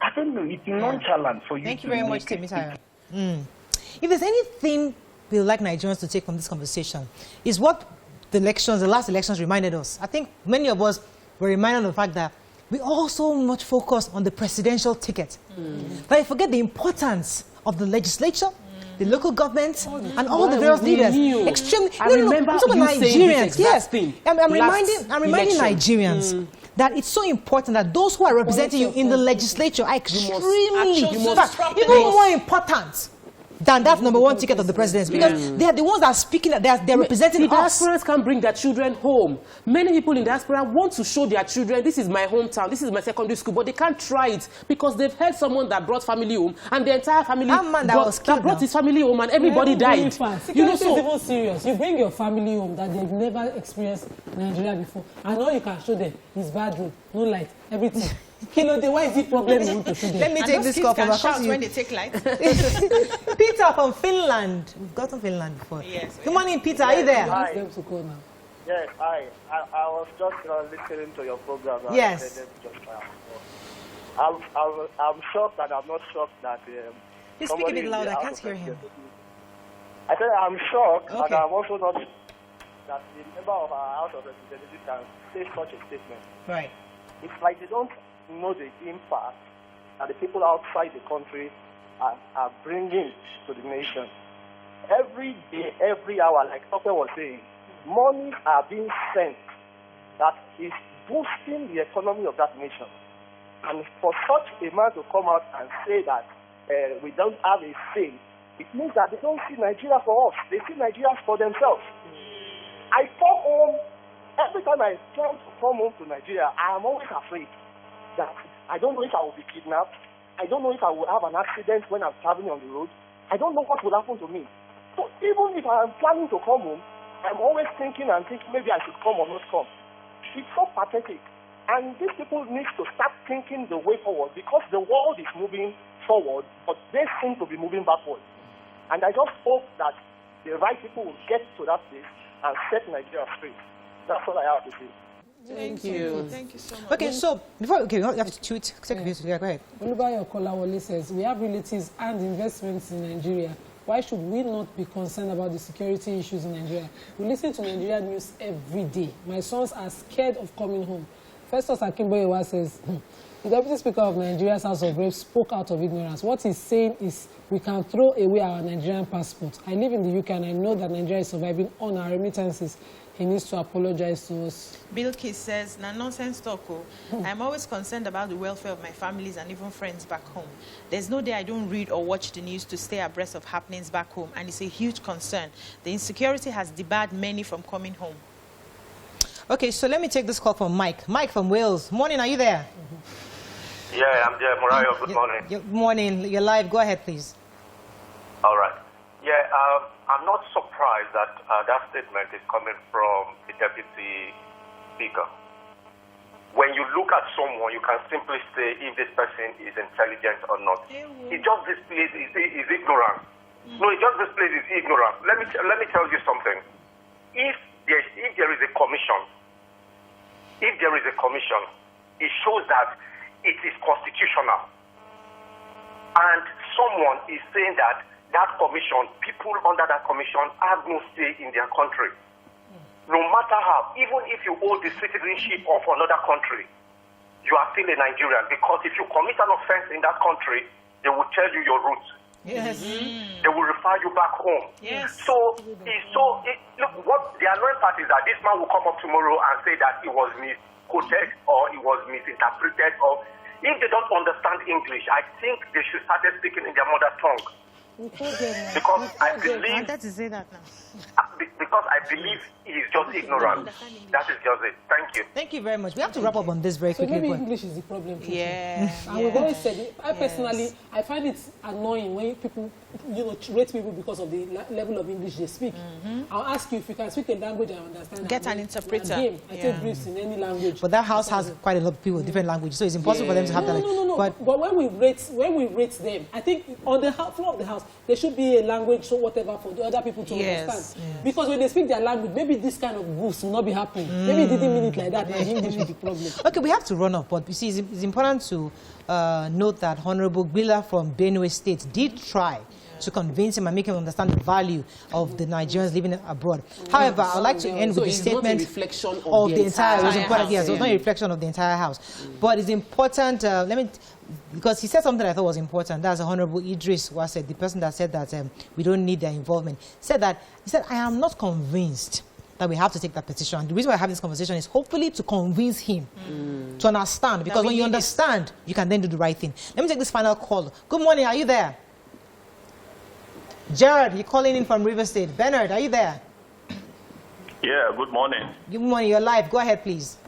I don't know, it's nonchalant for you. Thank you very much, Temitayo. If there's anything we'd like Nigerians to take from this conversation, is what the last elections reminded us. I think many of us were reminded of the fact that we all so much focus on the presidential ticket that we forget the importance of the legislature, the local government, and all the various leaders. Extremely. I remember Nigerians. Yes, thing. I'm reminding Nigerians that it's so important that those who are representing you in the legislature are extremely, even more important than that #1 ticket of the presidency, because they are the ones that are speaking, they're representing us. Diasporans can't bring their children home. Many people in diaspora want to show their children, this is my hometown, this is my secondary school, but they can't try it because they've heard someone that brought family home and the entire family brought his family home and everybody died. You know, so even serious. You bring your family home that they've never experienced Nigeria before, and all you can show them is bad road, no light, everything. You know, why is the problem you want to show them? Let me take this call from shout when they take light. Peter from Finland. We've got to Finland before. Yes. Good morning, Peter. Are you there? Ask them to call now. Yes, I was just listening to your program. Yes. I'm shocked and I'm not shocked that... Please speak a bit louder. I can't hear him. I said I'm shocked and I'm also not that the member of our House of Representatives can say such a statement. Right. It's like they don't know the impact that the people outside the country are bringing to the nation. Every day, every hour, like Doctor was saying, monies are being sent that is boosting the economy of that nation. And for such a man to come out and say that we don't have a say, it means that they don't see Nigeria for us. They see Nigeria for themselves. I come home, every time I try to come home to Nigeria, I am always afraid that I don't know if I will be kidnapped. I don't know if I will have an accident when I'm traveling on the road. I don't know what will happen to me. So even if I am planning to come home, I'm always thinking maybe I should come or not come. It's so pathetic. And these people need to start thinking the way forward because the world is moving forward, but they seem to be moving backward. And I just hope that the right people will get to that place and set Nigeria straight. That's all I have to say. Thank you. Thank you so much. Okay, so before you have to tweet. Take a view. Yeah, go ahead. Olubayo Kolawole says we have relatives and investments in Nigeria. Why should we not be concerned about the security issues in Nigeria? We listen to Nigerian news every day. My sons are scared of coming home. Festus Akimboyewa says the Deputy Speaker of Nigeria's House of Reps spoke out of ignorance. What he's saying is we can throw away our Nigerian passport. I live in the UK and I know that Nigeria is surviving on our remittances. He needs to apologize to us. Bilkis says, "Na nonsense talk. I'm always concerned about the welfare of my families and even friends back home. There's no day I don't read or watch the news to stay abreast of happenings back home, and it's a huge concern. The insecurity has debarred many from coming home." Okay, so let me take this call from Mike. Mike from Wales. Morning, are you there? Yeah, I'm there. Morayo, good morning. Good morning. You're live. Go ahead, please. All right. Yeah, I'm not surprised that that statement is coming from the Deputy Speaker. When you look at someone, you can simply say if this person is intelligent or not. It just displays his ignorance. No, it just displays his ignorance. Let me tell you something. If there is a commission, it shows that it is constitutional. And someone is saying that commission, people under that commission have no say in their country. No matter how, even if you hold the citizenship of another country, you are still a Nigerian, because if you commit an offense in that country, they will tell you your roots. Yes. They will refer you back home. Yes. Look, what the annoying part is that this man will come up tomorrow and say that it was misquoted or it was misinterpreted, or if they don't understand English, I think they should start speaking in their mother tongue. Because I believe he is just ignorant. That is just it. Thank you. Thank you very much. We have to wrap up on this very quickly. So maybe English is the problem. Yeah. And we've always said it. I personally, I find it annoying when people, rate people because of the level of English they speak. I'll ask you if you can speak a language I understand. Get an interpreter. I take briefs in any language. But that house has quite a lot of people with different languages, so it's impossible for them to have that. No. But when we rate them, I think on the floor of the house, there should be a language, so whatever, for the other people to understand. Yes. Because when they speak their language, maybe this kind of goose will not be happening. Maybe they didn't mean it like that. And English is the problem. Okay, we have to run off, but you see, it's important to note that Honorable Gbila from Benue State did try to convince him and make him understand the value of the Nigerians living abroad. However, I'd like to end with the statement of the entire house. Yes, it was not a reflection of the entire house. But it's important, because he said something I thought was important. That's Honorable Idris Wase, the person that said that we don't need their involvement. He said, I am not convinced that we have to take that petition. The reason why I have this conversation is hopefully to convince him to understand. Because when you understand, you can then do the right thing. Let me take this final call. Good morning, are you there? Gerard, you're calling in from River State. Bernard, are you there? Yeah, good morning. Good morning, you're live. Go ahead, please.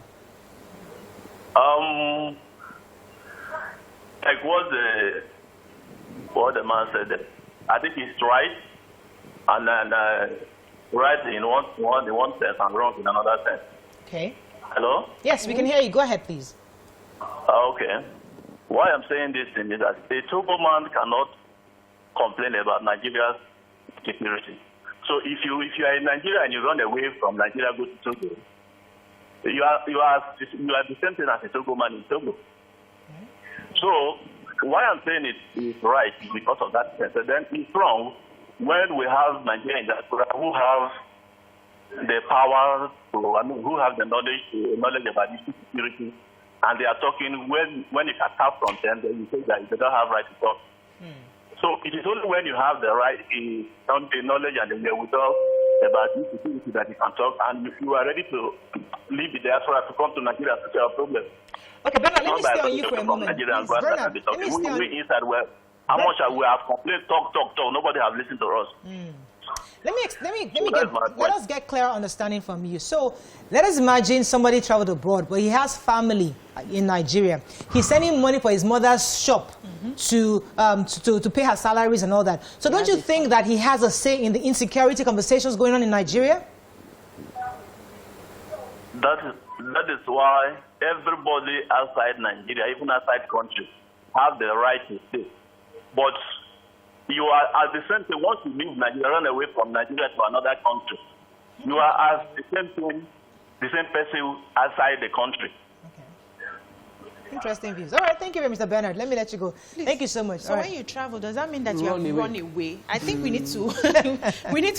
Like what the man said, I think he's right, and then right in one sense and wrong in another sense. Okay. Hello? Yes, we can hear you. Go ahead, please. Okay. Why I'm saying this thing is that a Togo man cannot complain about Nigeria's security. So if you are in Nigeria and you run away from Nigeria, go to Togo, you are the same thing as a Togo man in Togo. So why I'm saying it is right is because of that sense. And then it's wrong when we have Nigerians who have the power who have the knowledge about issue security, and they are talking when you can tap from them, then you say that they don't have right to talk. So it is only when you have the right, the knowledge and the wherewithal about this security that you can talk, and if you are ready to leave the diaspora to come to Nigeria to solve a problem. Okay, Bernard, let me stay on you for a moment. Bernard, let me stay on you. How much we have complained, talk. Nobody have listened to us. Let us get clearer understanding from you. So let us imagine somebody traveled abroad, but he has family in Nigeria. He's sending money for his mother's shop to pay her salaries and all that. So don't you think that he has a say in the insecurity conversations going on in Nigeria? That is why everybody outside Nigeria, even outside country, have the right to stay. But you are at the same time, once you leave Nigeria, run away from Nigeria to another country, you are as the same person outside the country. Interesting views. All right, thank you very much, Mr. Bernard. Let me let you go. Please. Thank you so much. So when you travel, does that mean that you have run away? I think we need to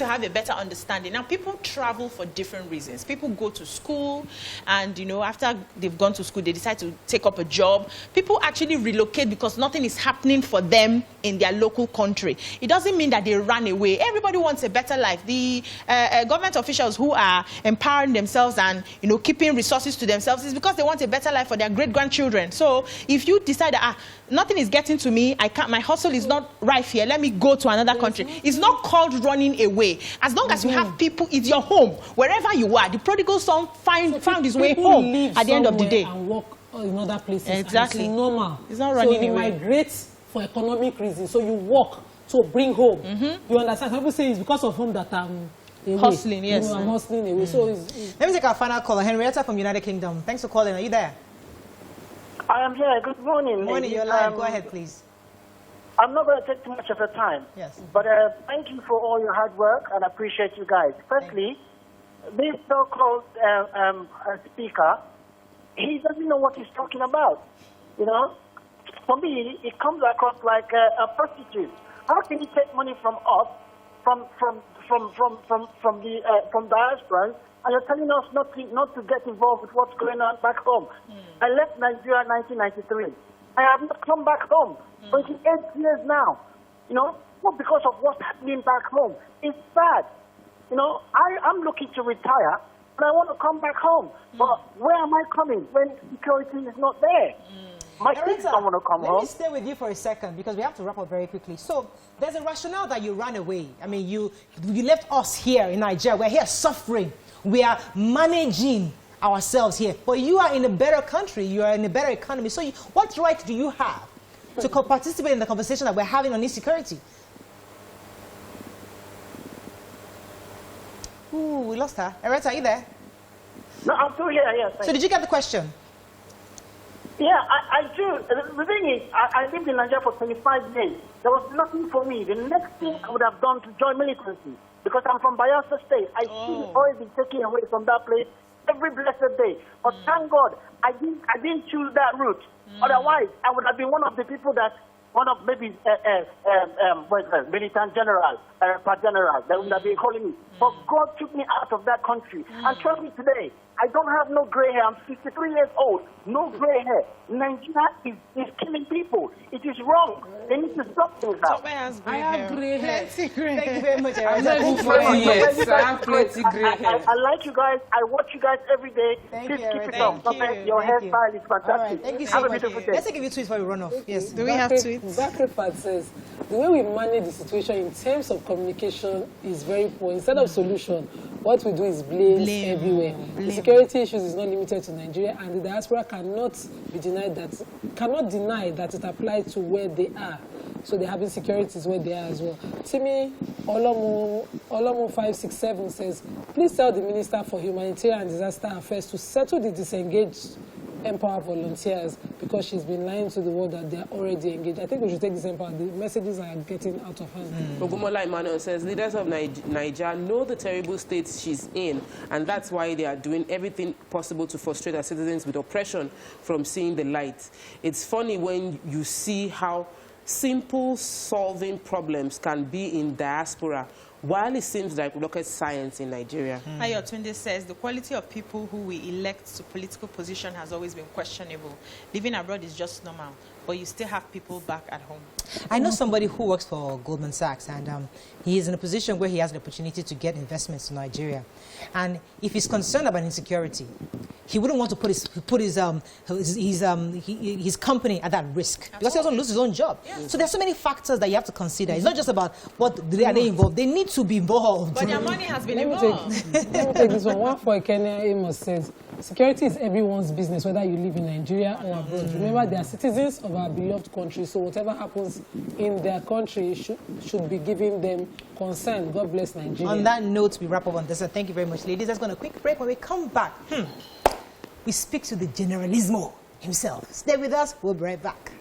have a better understanding. Now, people travel for different reasons. People go to school, and after they've gone to school, they decide to take up a job. People actually relocate because nothing is happening for them in their local country. It doesn't mean that they run away. Everybody wants a better life. The government officials who are empowering themselves and keeping resources to themselves is because they want a better life for their great-grandchildren. children. So if you decide that nothing is getting to me, I can't, my hustle is not right here, let me go to another country. It's not called running away. As long as you have people, it's your home. Wherever you are, the prodigal son found his way home at the end of the day. And work in other places. Exactly. It's normal. It's not running away. So you migrate for economic reasons. So you work to bring home. You understand? Some people say it's because of home that I'm hustling, yes. I'm hustling away. So let me take our final caller. Henrietta from United Kingdom. Thanks for calling. Are you there? I am here. Good morning. Morning, you're live. Go ahead, please. I'm not going to take too much of your time. Yes. But thank you for all your hard work, and I appreciate you guys. Firstly, this so-called speaker, he doesn't know what he's talking about. You know, for me, it comes across like a prostitute. How can he take money from us, from diaspora, and you're telling us not to get involved with what's going on back home? I left Nigeria in 1993. I have not come back home. 28 years now. You know, not because of what's happening back home. It's sad. You know, I'm looking to retire, but I want to come back home. But where am I coming when security is not there? My kids don't want to come home. Let me stay with you for a second because we have to wrap up very quickly. So there's a rationale that you ran away. I mean, you left us here in Nigeria. We're here suffering. We are managing ourselves here. But you are in a better country. You are in a better economy. So what right do you have to participate in the conversation that we're having on insecurity? Ooh, we lost her. Eretta, are you there? No, I'm still here, yes. So did you get the question? Yeah, I do. The thing is, I lived in Nigeria for 25 years. There was nothing for me. The next thing I would have done to join militancy, because I'm from Bayelsa State. I see oil being taken away from that place every blessed day. But thank God, I didn't choose that route. Otherwise, I would have been one of the people that, maybe militant general, general, that would have been calling me. But God took me out of that country. And trust me today, I don't have no gray hair. I'm 63 years old. No gray hair. Nigeria is killing people. It is wrong. They need to stop things now. I have gray hair. Thank you very much, Eretta. I like you guys. I watch you guys every day. Thank Please you, keep it Eretta. up. Your hairstyle is fantastic. All right, thank you so Have a much. beautiful day. Let's take a few tweets before we run off. Yes. Do we have tweets? Zakrifat says, the way we manage the situation in terms of communication is very poor. Instead of solution, what we do is blame everywhere. The security issues is not limited to Nigeria, and the diaspora cannot deny that it applies to where they are. So they have insecurities where they are as well. Timi Olomo 567 says, please tell the Minister for Humanitarian and Disaster Affairs to settle the disengaged Empower volunteers, because she's been lying to the world that they're already engaged. I think we should take this Empower. The messages are getting out of hand. Ogumola Emmanuel says, leaders of Nigeria know the terrible state she's in, and that's why they are doing everything possible to frustrate our citizens with oppression from seeing the light. It's funny when you see how simple solving problems can be in diaspora, while it seems like rocket science in Nigeria. Ayotunde says, the quality of people who we elect to political position has always been questionable. Living abroad is just normal, but you still have people back at home. I know somebody who works for Goldman Sachs, and he is in a position where he has the opportunity to get investments to Nigeria. And if he's concerned about insecurity, he wouldn't want to put his company at that risk, because he doesn't lose his own job. Yes. So there's so many factors that you have to consider. It's not just about what are they involved. They need to be involved. But their money has been involved. Let me take this one. One for Kenya Amos says, security is everyone's business, whether you live in Nigeria or abroad. Remember, they are citizens of our beloved country, so whatever happens in their country should be giving them concern. God bless Nigeria. On that note, we wrap up on this. And thank you very much, ladies. Let's go on a quick break. When we come back, we speak to the Generalismo himself. Stay with us. We'll be right back.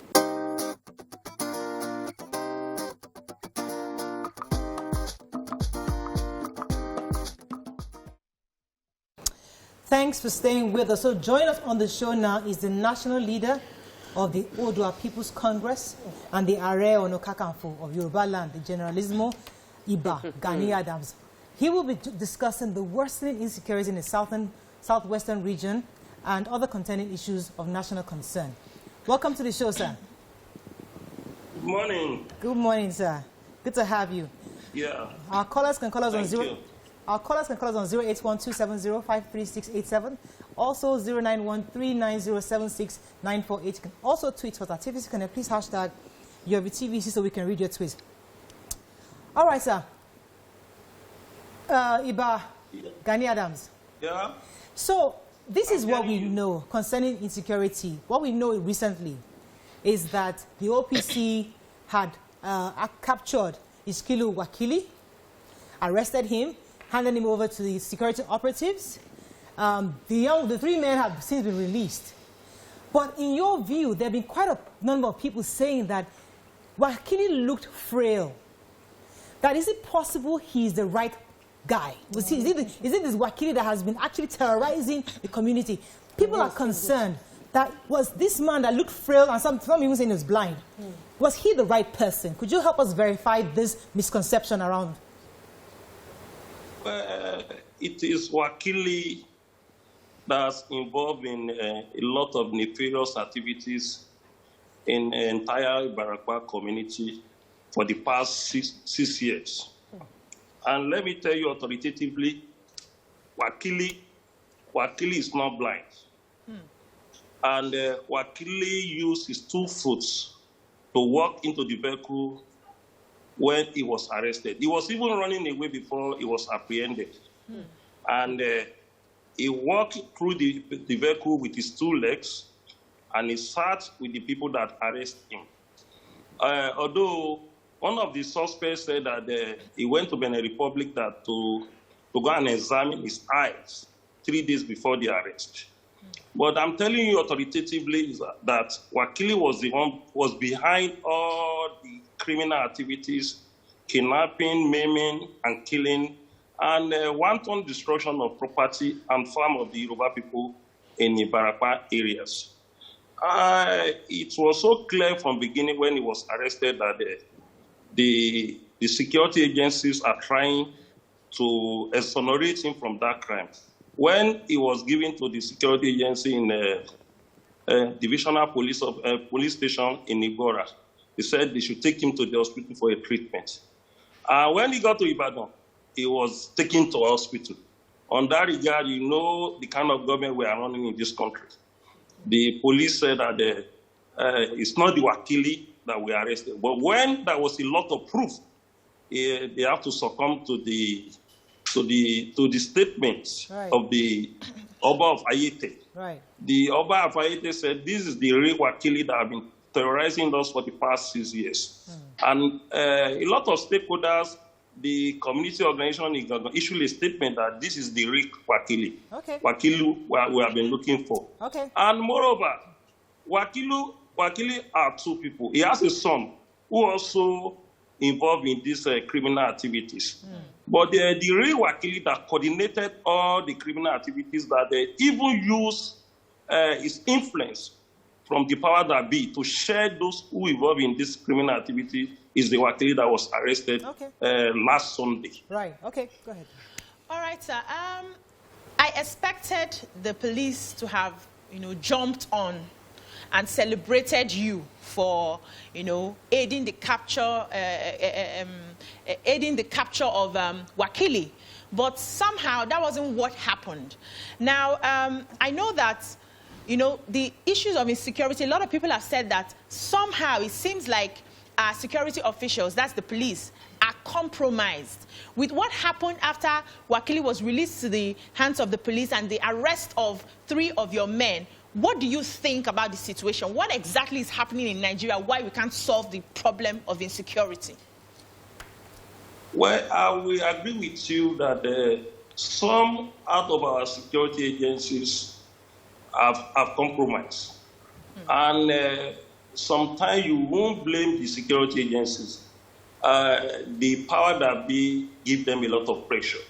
Thanks for staying with us. So join us on the show now is the national leader of the Odua People's Congress and the Are Ono Kakanfo of Yoruba land, the Generalismo, Iba, Gani Adams. He will be discussing the worsening insecurity in the southwestern region and other contending issues of national concern. Welcome to the show, sir. Good morning. Good morning, sir. Good to have you. Yeah. Our callers can call us on 081-270-53687 Also 0913907694. You can also tweet for activities. Can you please hashtag YoVTVC so we can read your tweets. All right, sir. Gani Adams. Yeah. So this is what we know concerning insecurity. What we know recently is that the OPC had captured Iskilu Wakili, arrested him, handed him over to the security operatives. The three men have since been released. But in your view, there have been quite a number of people saying that Wakili looked frail. That is it possible he's the right guy? Is it this Wakili that has been actually terrorizing the community? People are concerned that was this man that looked frail and some even saying he was blind. Was he the right person? Could you help us verify this misconception around? Well, it is Wakili that's involved in a lot of nefarious activities in the entire Ibarakwa community for the past six years. And let me tell you authoritatively, Wakili is not blind. And Wakili used his 2 foot to walk into the vehicle when he was arrested. He was even running away before he was apprehended. And he walked through the vehicle with his 2 legs, and he sat with the people that arrested him. Although one of the suspects said that he went to Benin Republic to go and examine his eyes 3 days before the arrest. But I'm telling you authoritatively that Wakili was behind all the criminal activities, kidnapping, maiming, and killing, and wanton destruction of property and farm of the Yoruba people in the Ibarakwa areas. It was so clear from the beginning when he was arrested that the security agencies are trying to exonerate him from that crime. When he was given to the security agency in the divisional police station in Igboho, they said they should take him to the hospital for a treatment. When he got to Ibadan, he was taken to hospital. On that regard, you know the kind of government we are running in this country. The police said that it's not the Wakili that we arrested. But when there was a lot of proof, they have to succumb to the statements of the Oba of Ayete. The Oba of Ayete said this is the real Wakili that have been terrorizing us for the past 6 years. And a lot of stakeholders, the community organization issued a statement that this is the real Wakili. Wakili we have been looking for. And moreover, Wakili are 2 people. He has a son who also involved in these criminal activities. But the real Wakili that coordinated all the criminal activities, that they even use his influence from the power that be to share those who involved in this criminal activity, is the Wakili that was arrested last Sunday. Right. Okay. Go ahead. All right, sir. I expected the police to have, jumped on and celebrated you for, aiding the capture of Wakili. But somehow that wasn't what happened. Now, I know that, the issues of insecurity, a lot of people have said that somehow it seems like security officials, that's the police, are compromised. With what happened after Wakili was released to the hands of the police and the arrest of 3 of your men, what do you think about the situation? What exactly is happening in Nigeria? Why we can't solve the problem of insecurity? Well, I will agree with you that some out of our security agencies have compromised. And sometimes you won't blame the security agencies. The power that be give them a lot of pressure.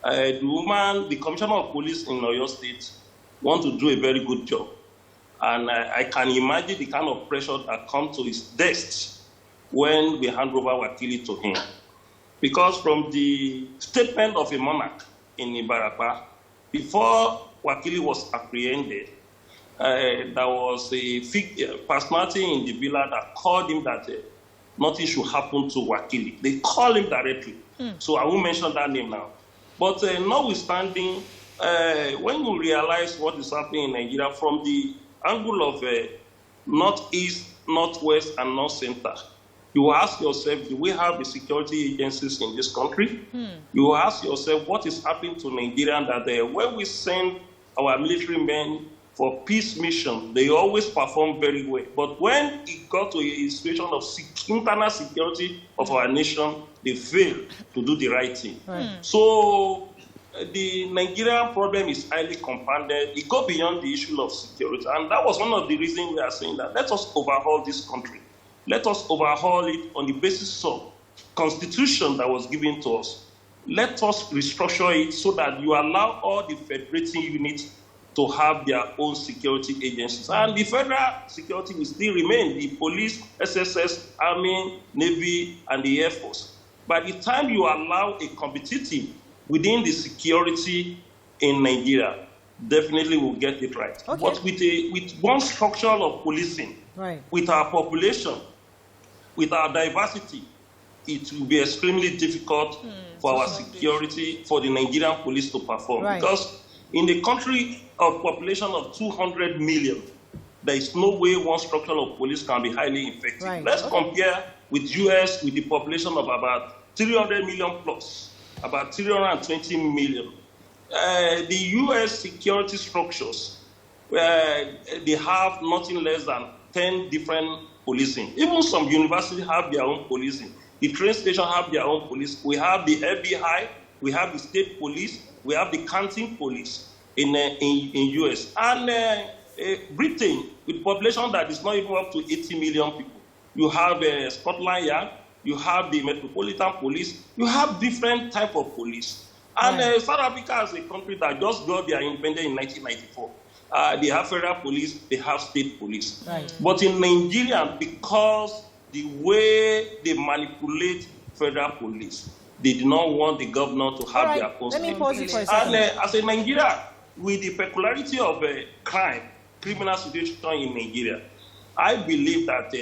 The commissioner of police in Oyo State want to do a very good job. And I can imagine the kind of pressure that comes to his desk when we hand over Wakili to him. Because from the statement of a monarch in Ibarakwa, before Wakili was apprehended, there was a personality in the villa that called him that nothing should happen to Wakili. They call him directly. So I won't mention that name now. But notwithstanding when you realize what is happening in Nigeria from the angle of northeast, northwest, and north center, you ask yourself, do we have the security agencies in this country? You ask yourself, what is happening to Nigeria that when we send our military men for peace mission, they always perform very well. But when it got to a situation of internal security of our nation, they fail to do the right thing. So the Nigerian problem is highly compounded. It goes beyond the issue of security. And that was one of the reasons we are saying that let us overhaul this country. Let us overhaul it on the basis of constitution that was given to us. Let us restructure it so that you allow all the federating units to have their own security agencies. And the federal security will still remain, the police, SSS, Army, Navy, and the Air Force. By the time you allow a competitive within the security in Nigeria, definitely we'll get it right. Okay. But with one structure of policing, with our population, with our diversity, it will be extremely difficult for our security, for the Nigerian police to perform. Because in a country of population of 200 million, there is no way one structure of police can be highly effective. Let's compare with US with the population of about 300 million plus, about 320 million. The US security structures, they have nothing less than 10 different policing. Even some universities have their own policing. The train station have their own police. We have the FBI, we have the state police, we have the county police in US. And Britain, with a population that is not even up to 80 million people. You have Scotland Yard, you have the Metropolitan Police, you have different type of police. And South Africa is a country that just got their independence in 1994. They have federal police, they have state police. But in Nigeria, because the way they manipulate federal police, they do not want the governor to have their own state police. And as a Nigerian, with the peculiarity of crime, criminal situation in Nigeria, I believe that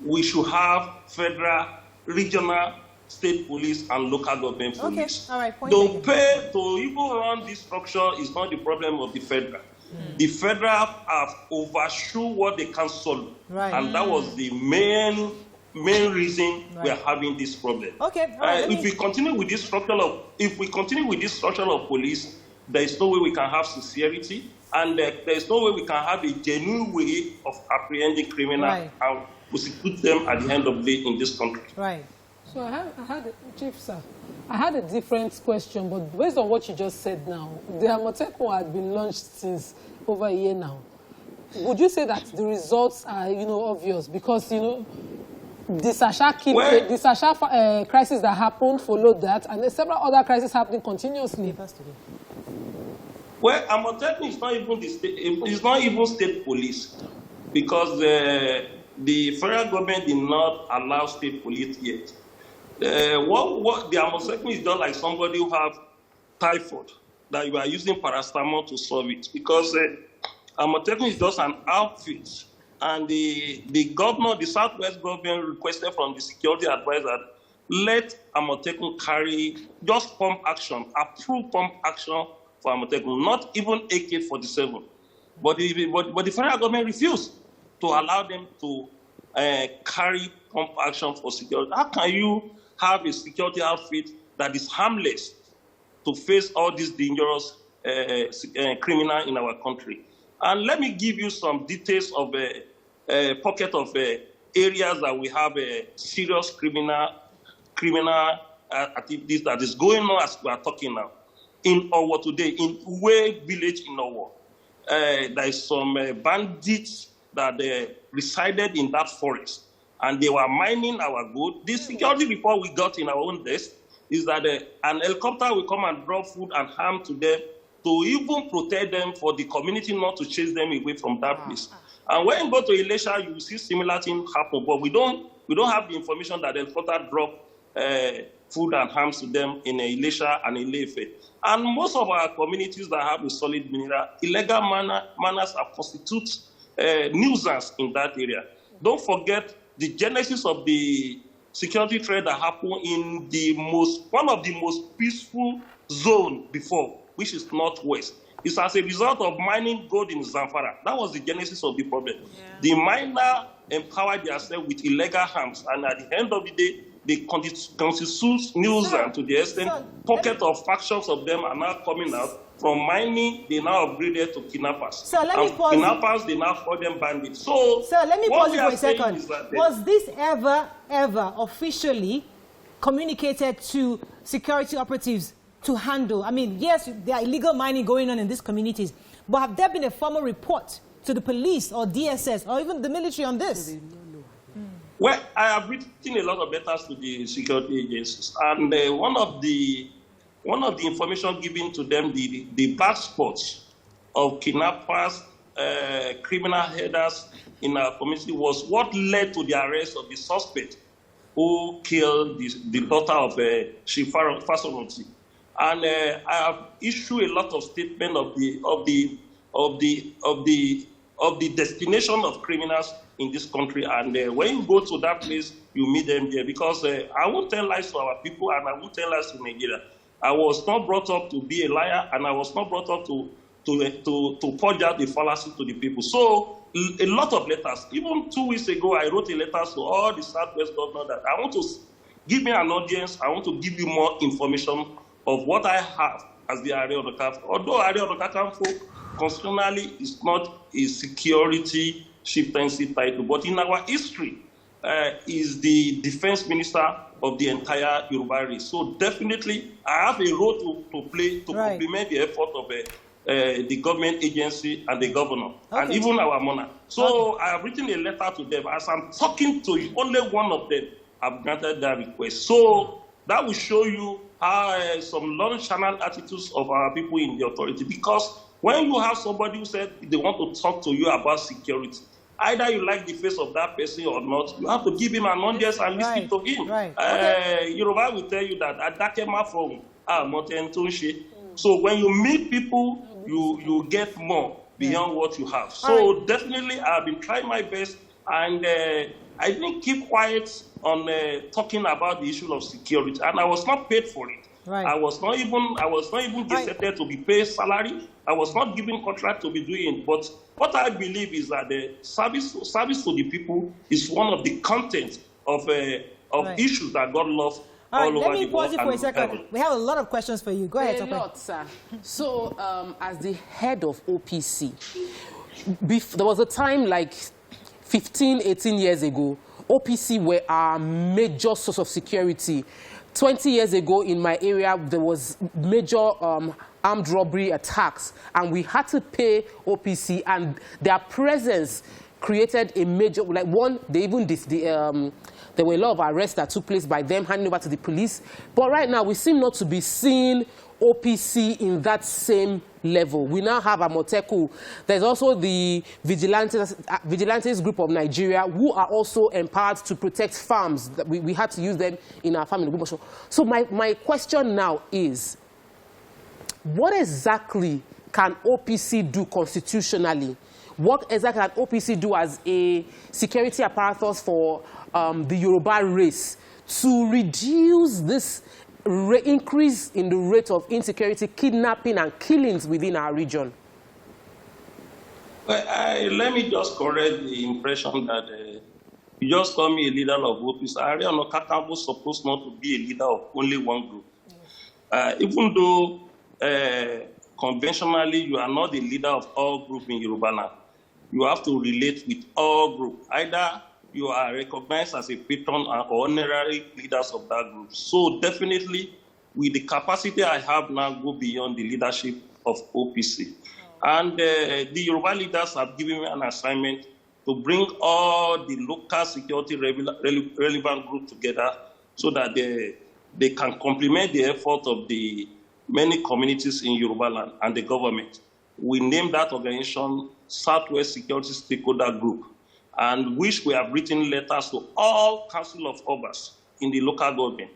we should have federal, regional, state police, and local government police. Don't pay to even run this structure is not the problem of the federal. The federal have overshoot what they can solve, and that was the main reason we are having this problem. If we continue with this structure of police, there is no way we can have sincerity, and there is no way we can have a genuine way of apprehending criminals and prosecute them at the end of the day in this country. So Chief Sir, I had a different question, but based on what you just said now, the Amotekun had been launched since over a year now. Would you say that the results are, obvious? Because, the Sasha crisis that happened followed that, and there's several other crises happening continuously. Well, Amotekun is not even it's not even state police, because the federal government did not allow state police yet. What the Amotekun is done like somebody who have typhoid, that you are using paracetamol to solve it, because Amotekun is just an outfit, and the governor, the Southwest government, requested from the security advisor, let Amotekun carry just pump action, approved pump action for Amotekun, not even AK-47. But the federal government refused to allow them to carry pump action for security. How can you have a security outfit that is harmless to face all these dangerous criminals in our country? And let me give you some details of a pocket of areas that we have serious criminal activities that is going on as we are talking now. In Owo today, in Uwe village in Owo, there is some bandits that resided in that forest, and they were mining our gold. This security report we got in our own desk is that an helicopter will come and drop food and harm to them to even protect them, for the community not to chase them away from that place. And when you go to Ilesha, you will see similar things happen, but we don't have the information that the helicopter drop food and harms to them in Ilesha and Ile-Ife. And most of our communities that have a solid mineral, illegal manners are constitute nuisance in that area. Don't forget the genesis of the security threat that happened in one of the most peaceful zone before, which is northwest. It's as a result of mining gold in Zamfara. That was the genesis of the problem. Yeah. The miner empowered themselves with illegal arms, and at the end of the day, they constitute nuisance to the extent pocket of factions of them are now coming out. From mining, they now upgraded to kidnappers. So let me pause. Kidnappers, they now call them bandits. So let me pause you for a second. Was this ever officially communicated to security operatives to handle? I mean, yes, there are illegal mining going on in these communities, but have there been a formal report to the police or DSS or even the military on this? Well, I have written a lot of letters to the security agencies, and one of the information given to them, the black spots of kidnappers, criminal headers in our community was what led to the arrest of the suspect who killed the daughter of Chief Fasoloti. And I have issued a lot of statements of the destination of criminals in this country. And when you go to that place, you meet them there. Because I won't tell lies to our people, and I won't tell lies to Nigeria. I was not brought up to be a liar, and I was not brought up to point out the fallacy to the people. So a lot of letters. Even 2 weeks ago, I wrote a letter to all the Southwest governors that I want to give me an audience. I want to give you more information of what I have as the Ààrẹ Ọ̀nà Kakanfò. Although Ààrẹ Ọ̀nà Kakanfò constitutionally is not a security chieftaincy title, but in our history is the defense minister of the entire Yoruba race. So definitely, I have a role to play to complement the effort of the government agency and the governor, and even our monarch. So I have written a letter to them. As I'm talking to you, only one of them have granted that request. So that will show you how some non-channel attitudes of our people in the authority. Because when you have somebody who said they want to talk to you about security, either you like the face of that person or not, you have to give him an audience and listen to him. Yoruba will tell you that Adakema from Motentonshi. So when you meet people, you get more beyond what you have. So definitely, I've been trying my best, and I didn't keep quiet on talking about the issue of security, and I was not paid for it. I was not even gazetted to be paid salary. I was not given contract to be doing it. But what I believe is that the service to the people is one of the contents of issues that God loves. All right, let me pause you for a second. We have a lot of questions for you. Go ahead, A lot, sir. So, as the head of OPC, there was a time like 15, 18 years ago, OPC were our major source of security. 20 years ago in my area, there was major armed robbery attacks, and we had to pay OPC, and their presence created a major, like one, they even, there were a lot of arrests that took place by them handing over to the police. But right now, we seem not to be seeing OPC in that same level. We now have Amoteku. There's also the vigilantes group of Nigeria who are also empowered to protect farms. We had to use them in our family. So my question now is, what exactly can OPC do constitutionally? What exactly can OPC do as a security apparatus for the Yoruba race to reduce this increase in the rate of insecurity, kidnapping, and killings within our region? Well, let me just correct the impression that you just call me a leader of OPC. Ààrẹ Ọ̀nà Kakanfò was supposed not to be a leader of only one group. Even though conventionally you are not the leader of all groups in Yoruba land, you have to relate with all groups. Either you are recognized as a patron or honorary leaders of that group. So definitely, with the capacity I have now, go beyond the leadership of OPC. And the Yoruba leaders have given me an assignment to bring all the local security relevant groups together so that they can complement the effort of the many communities in Yoruba land and the government. We named that organization Southwest Security Stakeholder Group, and which we have written letters to all Council of Obas in the local government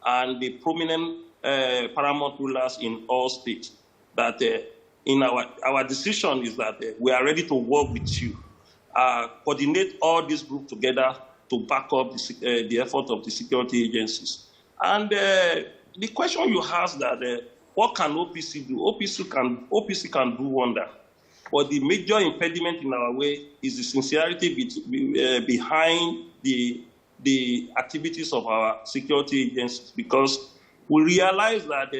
and the prominent paramount rulers in all states, that in our decision is that we are ready to work with you, coordinate all these groups together to back up the effort of the security agencies. And the question you asked that what can OPC do? OPC can do wonder. But the major impediment in our way is the sincerity behind the activities of our security agencies, because we realize that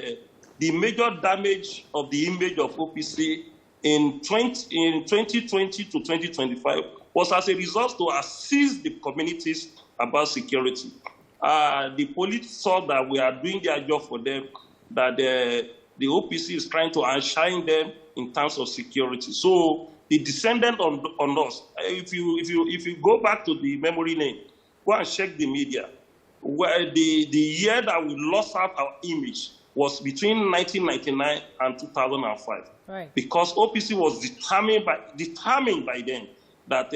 the major damage of the image of OPC in 2020 to 2025 was as a result to assist the communities about security. The police saw that we are doing their job for them, that the OPC is trying to outshine them in terms of security. So they descended on us. If you go back to the memory lane, go and check the media, where the year that we lost out our image was between 1999 and 2005. Right. Because OPC was determined by then that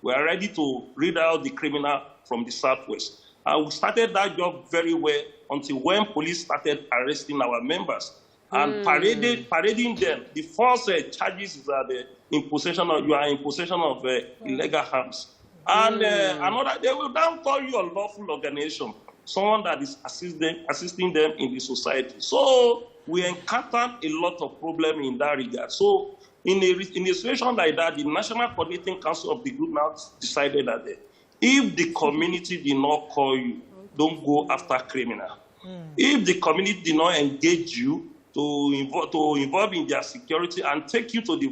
we are ready to rid out the criminal from the Southwest. We started that job very well until when police started arresting our members and parading them. The first charges is that you are in possession of illegal arms. And another, they will now call you a lawful organization, someone that is assisting them in the society. So we encountered a lot of problems in that regard. So in a situation like that, the National Coordinating Council of the group now decided that if the community did not call you, don't go after criminal. If the community did not engage you to involve in their security and take you to the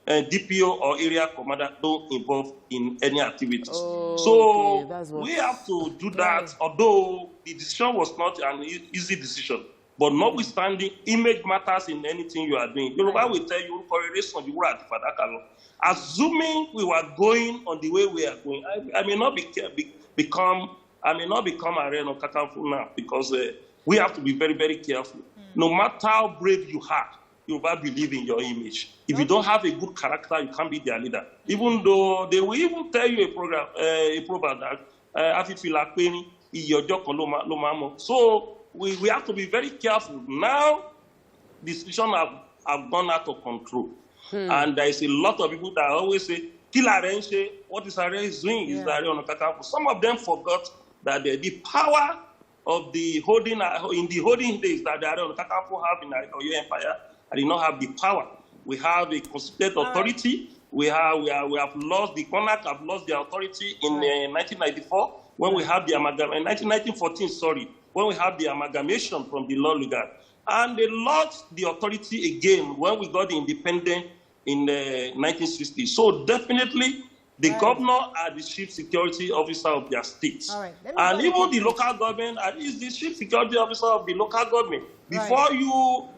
DPO or area commander, don't involve in any activities. So we have to do that, although the decision was not an easy decision. But notwithstanding, image matters in anything you are doing. Yoruba will tell you, assuming we were going on the way we are going, I may not become Arena Kakanfu now, because we have to be very, very careful. No matter how brave you are, you will believe in your image. If you don't have a good character, you can't be their leader. Even though they will even tell you a proverb that so we have to be very careful. Now, the situation have gone out of control. And there is a lot of people that always say, what is Arenche doing? Is Arena Kakanfu? Some of them forgot that the power of the holding days that the Arena Kakanfu have in our empire, I did not have the power. We have a constituted authority. We have lost, the monarch have lost their authority in 1994 when we have the amalgamation, in 1914, sorry, when we have the amalgamation from the law legal. And they lost the authority again when we got the independence in 1960. So definitely, the governor are the chief security officer of their states. And even the local government is the chief security officer of the local government. Before you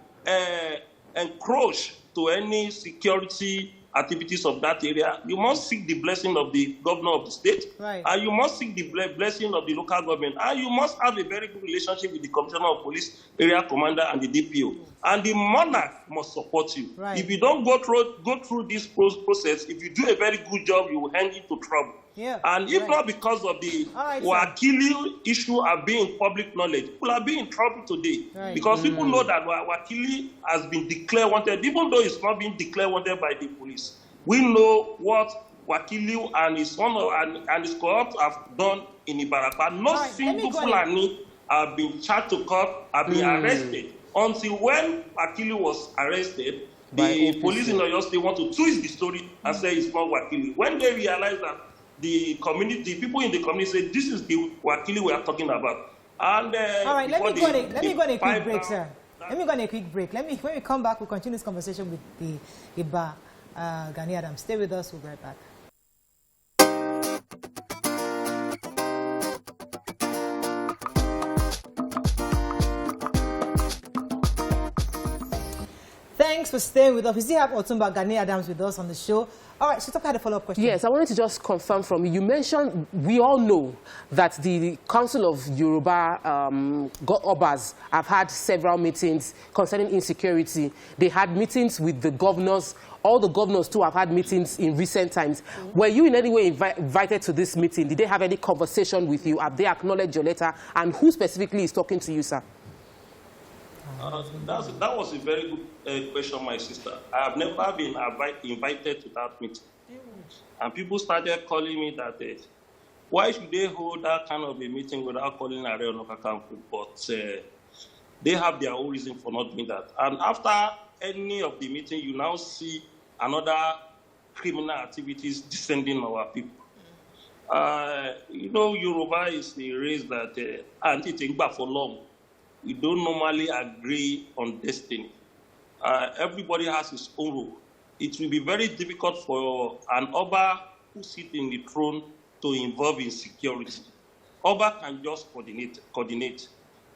encroach to any security activities of that area, you must seek the blessing of the governor of the state, and you must seek the blessing of the local government, and you must have a very good relationship with the commissioner of police, area commander, and the DPO. And the monarch must support you. If you don't go through this process, if you do a very good job, you will end into trouble. And if not because of the Wakili issue are being public knowledge, people are being in trouble today. Because people know that Wakili has been declared wanted, even though it's not being declared wanted by the police. We know what Wakili and his son and his cohort have done in Ibarapa. No single Fulani have been charged to court, have been arrested. Until when Wakili was arrested, the police in Oyo State want to twist the story and say it's not Wakili. When they realize that the community, the people in the community say, this is the Wakili we are talking about. And all right, let me go on a quick break, sir. Let me go on a quick break. When we come back, we'll continue this conversation with the Iba Gani Adams. Stay with us, we'll be right back. Thanks for staying with us. We still have Otumba Gani Adams with us on the show. All right, so had a follow-up question. Yes, I wanted to just confirm from you. You mentioned, we all know that the Council of Yoruba Obas have had several meetings concerning insecurity. They had meetings with the governors. All the governors too have had meetings in recent times. Were you in any way invited to this meeting? Did they have any conversation with you? Have they acknowledged your letter? And who specifically is talking to you, sir? That was a very good question, my sister. I have never been invited to that meeting. And people started calling me that, why should they hold that kind of a meeting without calling Arena Kakanfu? But They have their own reason for not doing that. And after any of the meeting, you now see another criminal activities descending on our people. Yoruba is the race that anti-Tingba for long. We don't normally agree on destiny. Everybody has his own role. It will be very difficult for an Oba who sits in the throne to involve in security. Oba can just coordinate.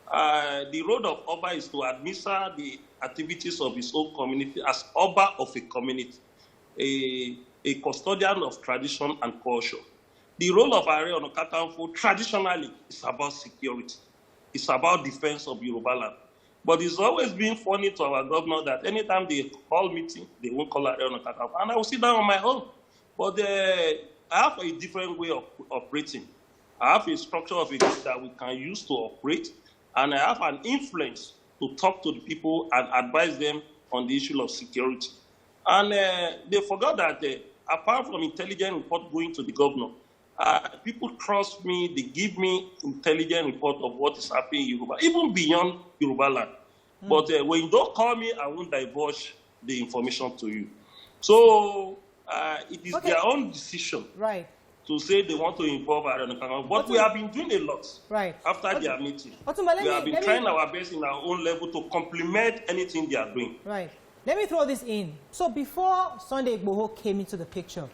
The role of Oba is to administer the activities of his own community as Oba of a community, a custodian of tradition and culture. The role of Are Ona Kakanfo traditionally is about security. It's about defense of Yoruba land. But it's always been funny to our governor that anytime they call meeting, they won't call Are Ona Kakanfo. And I will sit down on my own. But I have a different way of operating. I have a structure of it that we can use to operate, and I have an influence to talk to the people and advise them on the issue of security. And they forgot that apart from intelligent report going to the governor, people trust me, they give me intelligent report of what is happening in Yoruba, even beyond Yoruba land. But when you don't call me, I won't divulge the information to you. So it is their own decision to say they want to involve Are Ona Kakanfo. But we have been doing a lot after their meeting. We have been trying our best in our own level to complement anything they are doing. Right. Let me throw this in. So before Sunday Igboho came into the picture,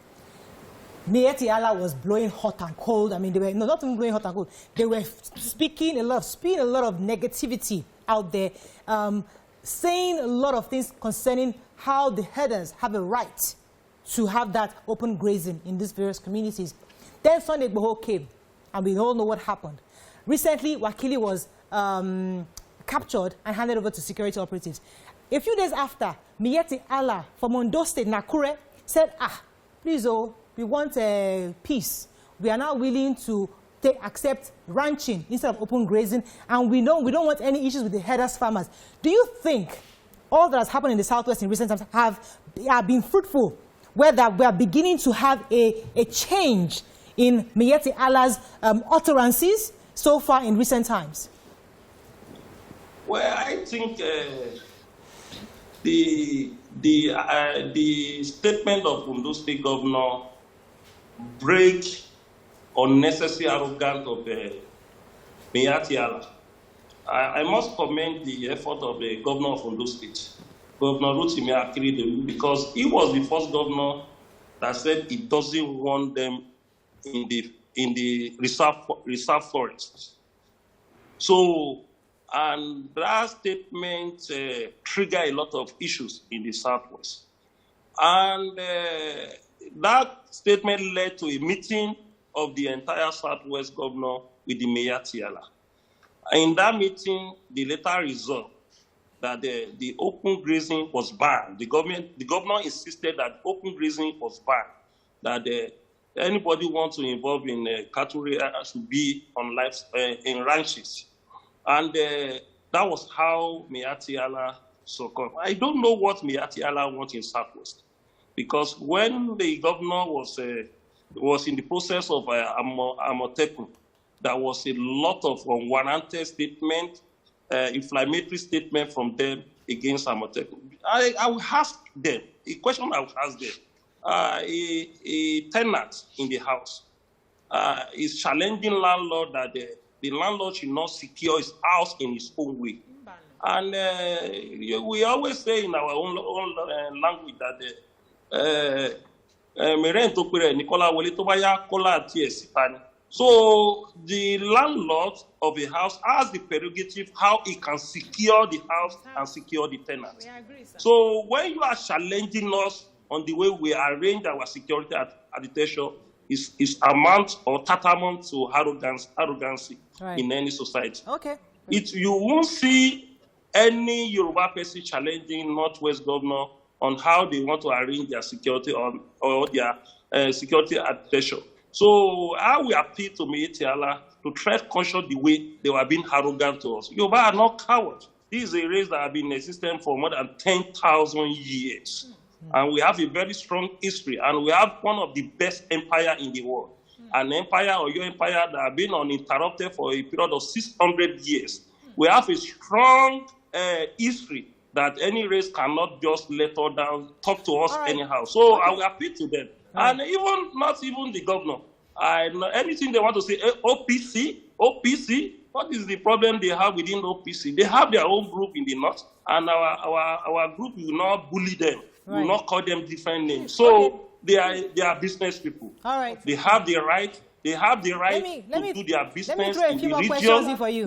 Miyetti Allah was blowing hot and cold. I mean, they were not even blowing hot and cold. They were spewing a lot of negativity out there, saying a lot of things concerning how the herders have a right to have that open grazing in these various communities. Then Sunday Igboho came, and we all know what happened. Recently, Wakili was captured and handed over to security operatives. A few days after, Miyetti Allah from Ondo State, Nakure, said, please, we want peace. We are now willing to accept ranching instead of open grazing, and we don't want any issues with the herders, farmers. Do you think all that has happened in the Southwest in recent times have been fruitful, whether we are beginning to have a change in Miyetti Allah's utterances so far in recent times? Well, I think the statement of Ondo State Governor break unnecessary arrogance of Miyetti Allah. I must commend the effort of the governor of Ondo State, Governor Rotimi Akeredolu, because he was the first governor that said he doesn't want them in the reserve forests. So, and that statement triggered a lot of issues in the Southwest. And that statement led to a meeting of the entire Southwest governor with the Miyetti Allah. In that meeting, they later resolved that the open grazing was banned. The governor insisted that open grazing was banned, that anybody who wants to involve in cattle should be on in ranches. And that was how Miyetti Allah succumbed. I don't know what Miyetti Allah wants in Southwest, because when the governor was in the process of Amotekun, there was a lot of unwarranted statements, inflammatory statement from them against Amotekun. I will ask them, a question I will ask them. A tenant in the house is challenging landlord that the landlord should not secure his house in his own way. And we always say in our own language that so the landlord of a house has the prerogative how he can secure the house and secure the tenant. So when you are challenging us on the way we arrange our security architecture, is amount or tantamount to arrogancy in any society. Okay. You won't see any Yoruba person challenging Northwest governor on how they want to arrange their security or their security architecture. So I will appeal to Miyetti Allah to tread caution the way they were being arrogant to us. Yoruba are not cowards. This is a race that has been in existence for more than 10,000 years. And we have a very strong history, and we have one of the best empires in the world. An empire or your empire that has been uninterrupted for a period of 600 years. We have a strong history that any race cannot just let us down, talk to us anyhow. So I will appeal to them. And even not even the governor. Anything they want to say, OPC, what is the problem they have within OPC? They have their own group in the north, and our group will not bully them. We will not call them different names. So they are business people. All right. They have the right. They have the right to do their business in the region.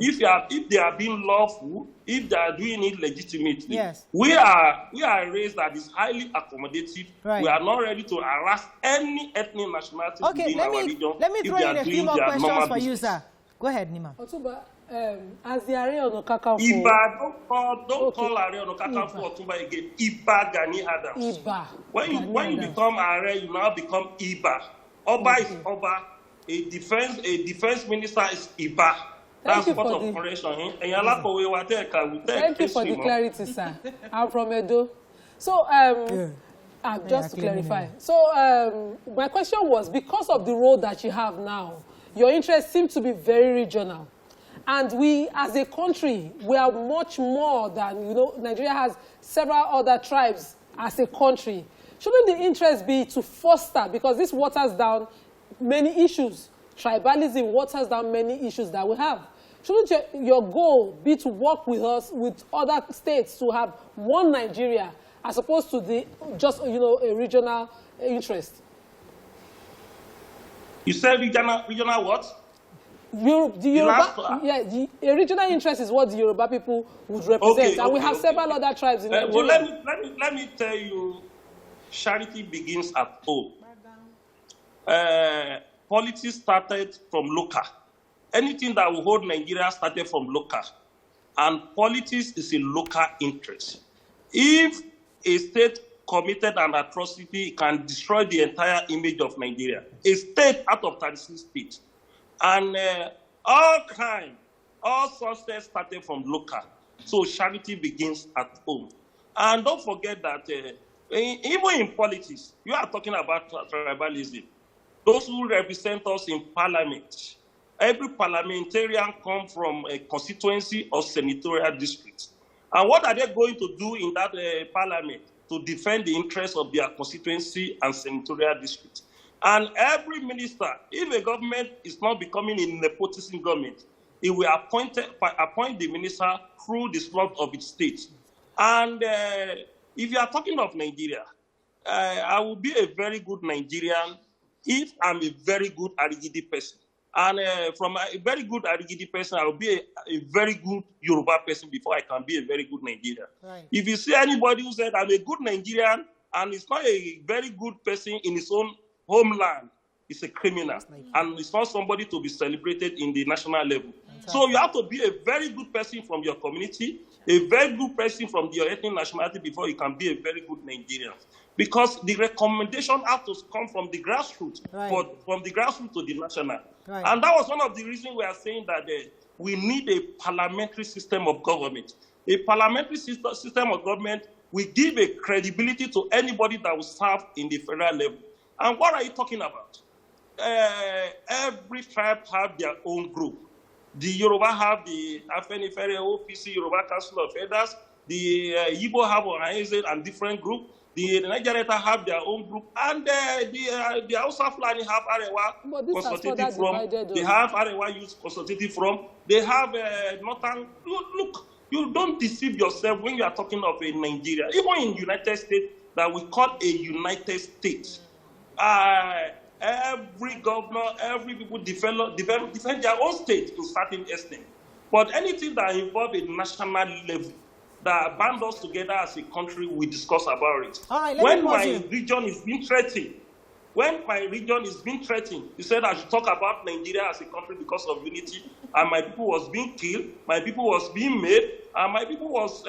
If they are being lawful, if they are doing it legitimately, we are a race that is highly accommodative. Right. We are not ready to harass any ethnic nationality within our region. Let me throw in a few more questions for you, sir. Go ahead, Nima. Otuba, as the area of Okakafu. Iba, don't call area of Okakafu Otuba again. Iba Gani Adams. Iba. When you become area, you now become Iba. Oba is Oba. A defense minister is Iba. That's part of correction. Thank you for the clarity, sir. I'm from Edo. So, just to clarify. So, my question was, because of the role that you have now, your interests seem to be very regional. And we, as a country, we are much more than, Nigeria has several other tribes as a country. Shouldn't the interest be to foster, because this waters down many issues. Tribalism waters down many issues that we have. Shouldn't your goal be to work with us, with other states, to have one Nigeria, as opposed to a regional interest? You said regional what? A regional interest is what the Yoruba people would represent, and we have several other tribes in Nigeria. Well, let me tell you, charity begins at home. Politics started from local. Anything that will hold Nigeria started from local. And politics is a local interest. If a state committed an atrocity, it can destroy the entire image of Nigeria. A state out of 36 states. And all crime, all success started from local. So charity begins at home. And don't forget that even in politics, you are talking about tribalism. Those who represent us in parliament, every parliamentarian comes from a constituency or senatorial district. And what are they going to do in that parliament? To defend the interests of their constituency and senatorial district. And every minister, if a government is not becoming a nepotism government, it will appoint the minister through the slot of its state. And if you are talking of Nigeria, I will be a very good Nigerian if I'm a very good Arigidi person. And from a very good Arigidi person, I will be a very good Yoruba person before I can be a very good Nigerian. Right. If you see anybody who said, I'm a good Nigerian, and is not a very good person in his own homeland, it's a criminal. And it's not somebody to be celebrated in the national level. So you have to be a very good person from your community, a very good person from your ethnic nationality before you can be a very good Nigerian. Because the recommendation has to come from the grassroots, from the grassroots to the national. Right. And that was one of the reasons we are saying that we need a parliamentary system of government. A parliamentary system of government will give a credibility to anybody that will serve in the federal level. And what are you talking about? Every tribe have their own group. The Yoruba have the Afenifere OPC, Yoruba Council of Elders. The Igbo have organized and different group. The Nigerians have their own group, and the Hausa Fulani have Arewa consultative from. They have Arewa Youth consultative from. They have Northern. Look, you don't deceive yourself when you are talking of a Nigeria. Even in United States, that we call a United States. Every governor, every people defend their own state to certain extent. But anything that involves a national level, that band us together as a country, we discuss about it. All right, when my region is being threatened, you said I should talk about Nigeria as a country because of unity, and my people was being killed, my people was being made, and my people was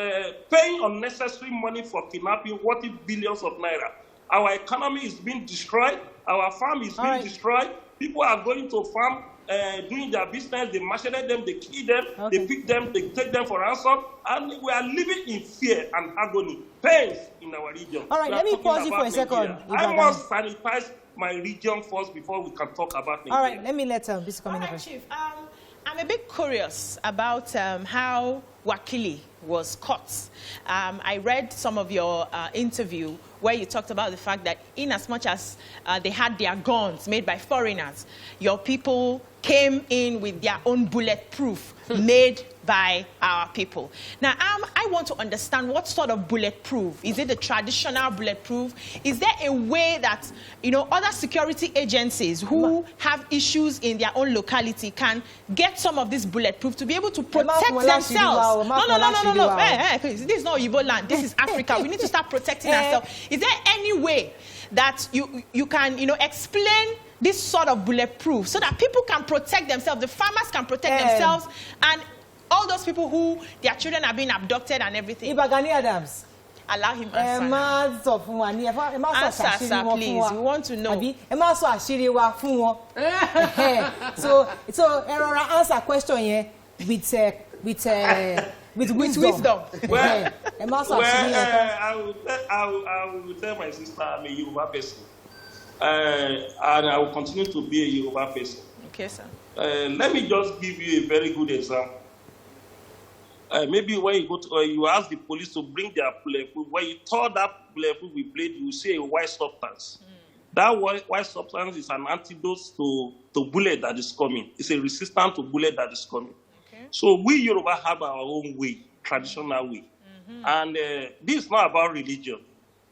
paying unnecessary money for kidnapping, worth billions of naira. Our economy is being destroyed, our farm is being destroyed, people are going to farm, doing their business, they macheted them, they kill them, they pick them, they take them for ransom, and we are living in fear and agony, pains in our region. All right, let me pause you for a second. I must sanitize my region first before we can talk about Nigeria. All right, let me let Bisi come in. All right, Chief. I'm a bit curious about how Wakili was caught. I read some of your interview where you talked about the fact that in as much as they had their guns made by foreigners, your people came in with their own bulletproof made by our people. Now, I want to understand what sort of bulletproof. Is it the traditional bulletproof? Is there a way that, you know, other security agencies who have issues in their own locality can get some of this bulletproof to be able to protect themselves? No. This is not Igbo land. This is Africa. We need to start protecting ourselves. Is there any way that you can, you know, explain this sort of bulletproof so that people can protect themselves, the farmers can protect themselves, and all those people who their children are being abducted and everything? Gani Adams. Allow him answer. Answer, sir, please. We want to know. So answer question here with wisdom. Well, I will tell my sister I'm a Yoruba person. And I will continue to be a Yoruba person. Okay, sir. Let me just give you a very good example. Maybe when you go to, you ask the police to bring their bulletproof. When you throw that bulletproof with blade, you see a white substance. That white substance is an antidote to bullet that is coming. It's a resistance to bullet that is coming. Okay. So we Yoruba have our own way, traditional way. And this is not about religion.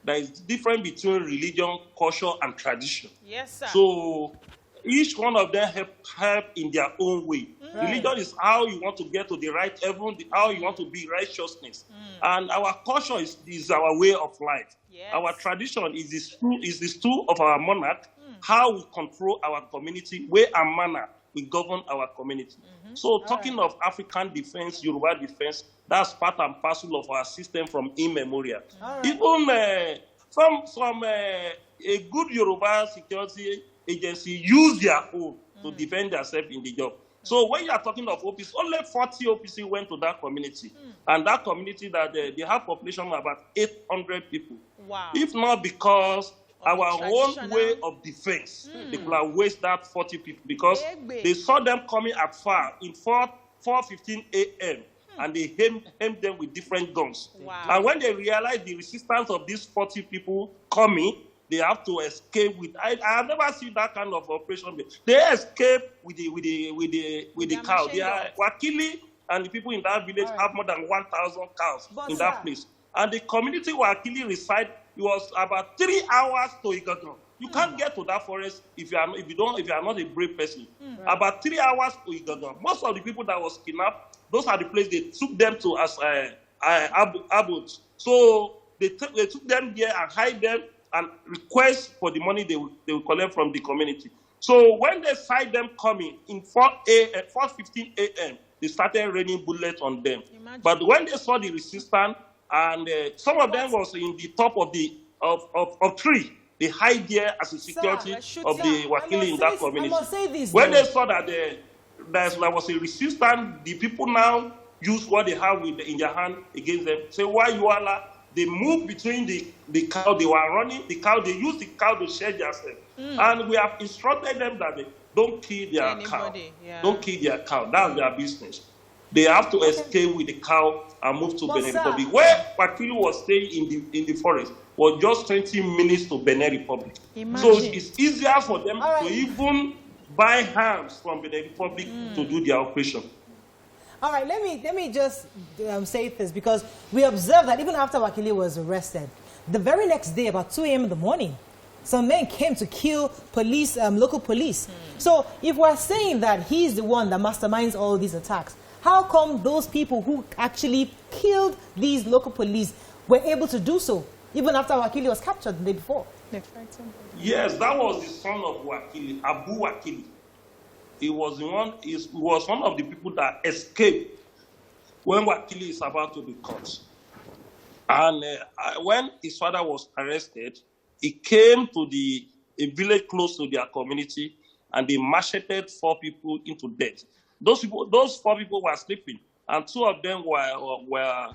There is difference between religion, culture, and tradition. Yes, sir. So each one of them help in their own way. Right. Religion is how you want to get to the right heaven, how you want to be righteousness. And our culture is our way of life. Yes. Our tradition is the stool of our monarch, how we control our community, way and manner we govern our community. So talking of African defense, Yoruba defense, that's part and parcel of our system from immemorial. Even a good Yoruba security agency use their own to defend themselves in the job. So when you are talking of OPC, only 40 OPC went to that community. And that community, that they have population of about 800 people. Wow. If not because our own way of defense, they could have wasted that 40 people because they saw them coming at far in 4:15 a.m. and they aimed them with different guns. Wow. And when they realized the resistance of these 40 people coming, they have to escape with. I have never seen that kind of operation. They escape with the cow. They are Wakili, and the people in that village have more than 1,000 cows in that place. And the community Wakili reside, it was about 3 hours to Igboho. You can't get to that forest if you are not a brave person. About 3 hours to Igboho. Most of the people that was kidnapped, those are the places they took them to as abut. So they took them there and hide them and request for the money they will collect from the community. So when they sight them coming in 4:15 a.m., they started raining bullets on them. Imagine. But when they saw the resistance, and some of them was in the top of the tree, they hide there as a security of the Wakili in that community. When they saw that there was a resistance, the people now use what they have in their hand against them. Say, why you are? They moved between the cow they were running, they used the cow to share themselves. And we have instructed them that they don't kill their cow. Yeah. Don't kill their cow. That's their business. They have to escape with the cow and move to Benin Republic. Where Wakili was staying in the forest was just 20 minutes to Benin Republic. Imagine. So it's easier for them to even buy arms from Benin Republic to do their operation. All right, let me just say this, because we observed that even after Wakili was arrested, the very next day, about 2 a.m. in the morning, some men came to kill police, local police. So if we're saying that he's the one that masterminds all these attacks, how come those people who actually killed these local police were able to do so, even after Wakili was captured the day before? Yes, that was the son of Wakili, Abu Wakili. He was one of the people that escaped when Wakili is about to be caught. And when his father was arrested, he came to a village close to their community, and they macheted 4 people into death. Those 4 people were sleeping, and 2 of them were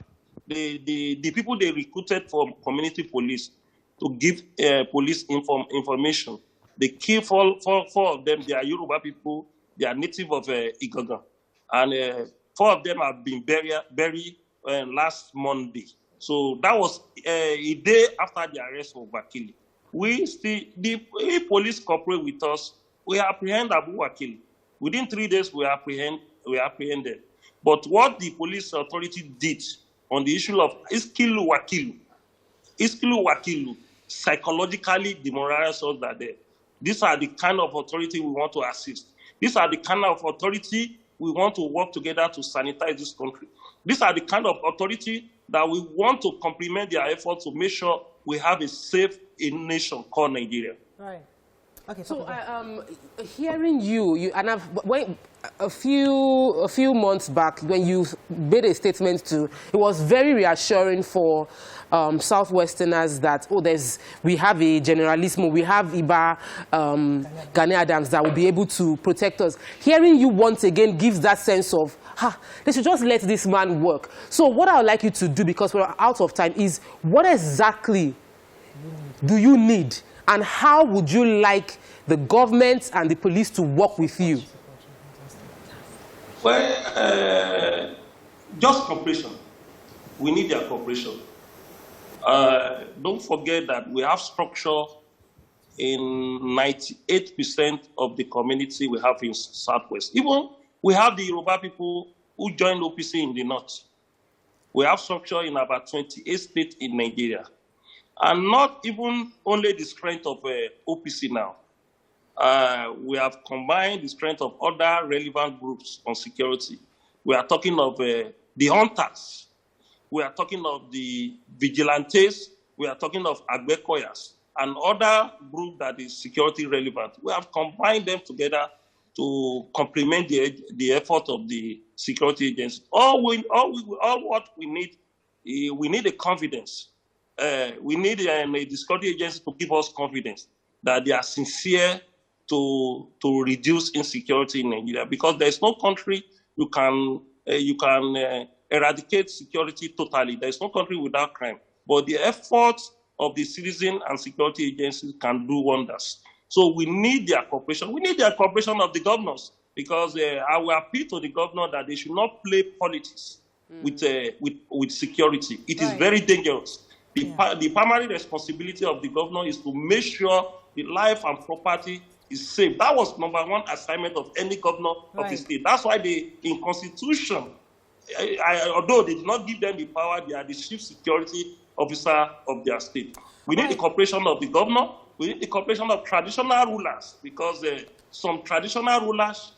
the people they recruited from community police to give police information. They killed 4 of them. They are Yoruba people. They are native of Igboho. and 4 of them have been buried last Monday. So that was a day after the arrest of Wakili. If police cooperate with us, we apprehend Abu Wakili. Within 3 days, we apprehended. But what the police authority did on the issue of Iskilu Wakilu psychologically demoralized us that day. These are the kind of authority we want to assist. These are the kind of authority we want to work together to sanitize this country. These are the kind of authority that we want to complement their efforts to make sure we have a safe nation called Nigeria. Right. Okay. So, hearing you, and a few months back when you made a statement it was very reassuring for Southwesterners that we have a generalismo, we have Gani Adams that will be able to protect us. Hearing you once again gives that sense of they should just let this man work. So what I would like you to do, because we're out of time, is what exactly do you need, and how would you like the government and the police to work with you? Well, just cooperation. We need their cooperation. Don't forget that we have structure in 98% of the community we have in Southwest. Even we have the Yoruba people who joined OPC in the north. We have structure in about 28 states in Nigeria. And not even only the strength of OPC now. We have combined the strength of other relevant groups on security. We are talking of the hunters. We are talking of the vigilantes. We are talking of agbekoyas and other groups that is security relevant. We have combined them together to complement the effort of the security agency. All what we need a confidence. We need a security agency to give us confidence that they are sincere to reduce insecurity in Nigeria, because there is no country you can eradicate security totally. There is no country without crime, but the efforts of the citizen and security agencies can do wonders. So we need their cooperation. We need their cooperation of the governors, because I will appeal to the governor that they should not play politics with security. It is very dangerous. The primary responsibility of the governor is to make sure the life and property is safe. That was #1 assignment of any governor of the state. That's why in Constitution, although they did not give them the power, they are the chief security officer of their state. We need the cooperation of the governor. We need the cooperation of traditional rulers, because some traditional rulers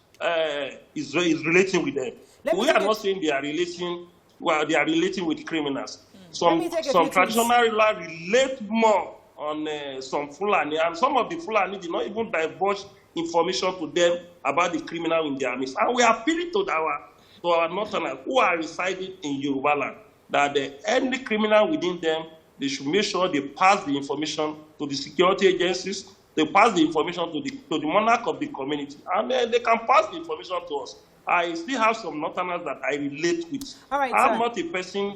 is relating with them. We are not saying they are relating. Well, they are relating with criminals. Some traditional rulers relate more on some Fulani, and some of the Fulani did not even divulge information to them about the criminal in their midst. And we are appealing to our northerners who are residing in Yoruba land that any criminal within them, they should make sure they pass the information to the security agencies, they pass the information to the monarch of the community, and they can pass the information to us. I still have some northerners that I relate with. All right, I'm not a person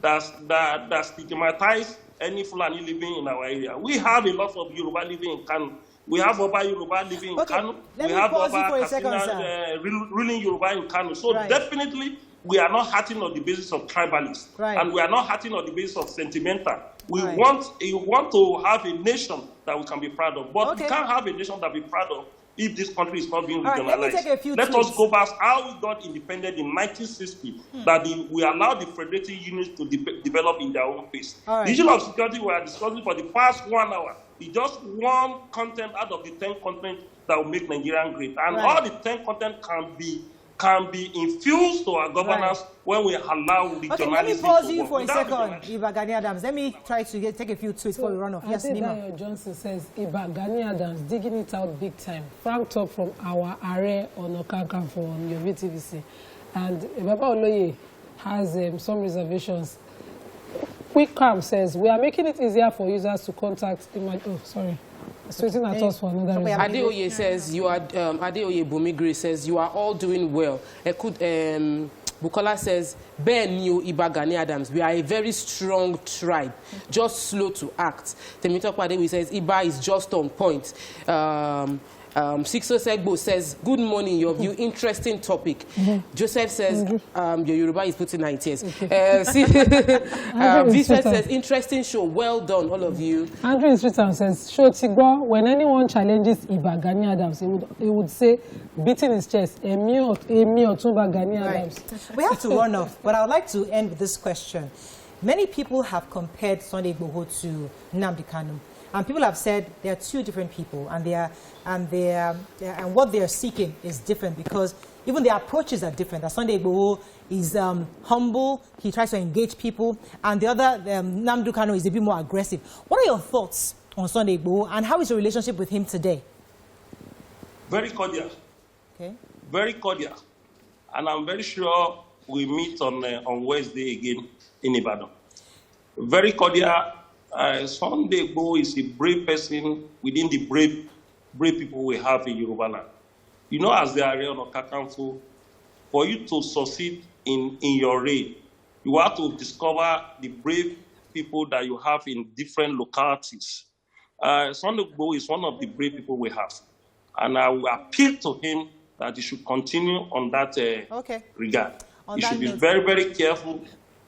that stigmatizes any Fulani living in our area. We have a lot of Yoruba living in Kano. We have Oba Yoruba living in Kano. We have Oba Katsina ruling Yoruba in Kano. So definitely, we are not hurting on the basis of tribalism, and we are not hurting on the basis of sentimental. We want to have a nation that we can be proud of, but we can't have a nation that we proud of if this country is not being regionalized. Let us go back how we got independent in 1960, that we allowed the federative units to develop in their own pace. The issue of security we are discussing for the past 1 hour is just one content out of the 10 content that will make Nigeria great. And all the 10 content can be infused to our governance when we allow regionalism. Okay, let me pause you for a second, Iba Gani Adams. Let me try to take a few tweets before we run off. Yes, Nima. Johnson says, Iba Gani Adams digging it out big time. Frank talk from our Are on Okankan on your VTVC. And Baba Oloye has some reservations. Quick Calm says, we are making it easier for users to contact Adeoye says you are Adeoye Bumigri says you are all doing well. Bukola says, Ben you Iba Gani Adams, we are a very strong tribe, just slow to act. Temitope Adeoye says Iba is just on point. Segbo says, good morning, your view, interesting topic. Joseph says, your Yoruba is putting 9 years. Vincent says, interesting show, well done, all of you. Andrew in Streeton says, show Tigbo, when anyone challenges Gani Adams, he would say, beating his chest, Emi Otumba Gani Adams. We have to run off, but I would like to end with this question. Many people have compared Sunday Igboho to Nnamdi Kanu. And people have said they are two different people, and what they are seeking is different, because even their approaches are different. That Sunday Igboho is humble, he tries to engage people, and the other, Nnamdi Kanu, is a bit more aggressive. What are your thoughts on Sunday Igboho, and how is your relationship with him today? Very cordial. Okay. Very cordial. And I'm very sure we meet on Wednesday again in Ibadan. Very cordial. Sunday Igboho is a brave person within the brave people we have in Yoruba land. You know, as the Ààrẹ Ọ̀nà Kakanfò, for you to succeed in your reign, you have to discover the brave people that you have in different localities. Sunday Igboho is one of the brave people we have. And I will appeal to him that he should continue on that regard. He should be very, very careful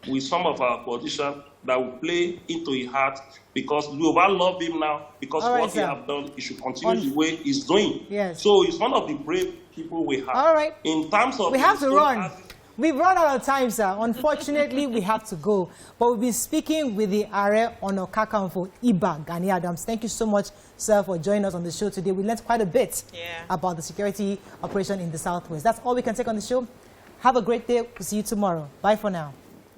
with some of our politicians that will play into his heart, because we all love him now, because what he has done, he should continue the way he's doing. Yes. So he's one of the brave people we have. All right. In terms of... We have to run. We've run out of time, sir. Unfortunately, we have to go. But we've been speaking with the Ààrẹ Ọ̀nà Kakanfò, Gani Adams. Thank you so much, sir, for joining us on the show today. We learned quite a bit about the security operation in the Southwest. That's all we can take on the show. Have a great day. We'll see you tomorrow. Bye for now.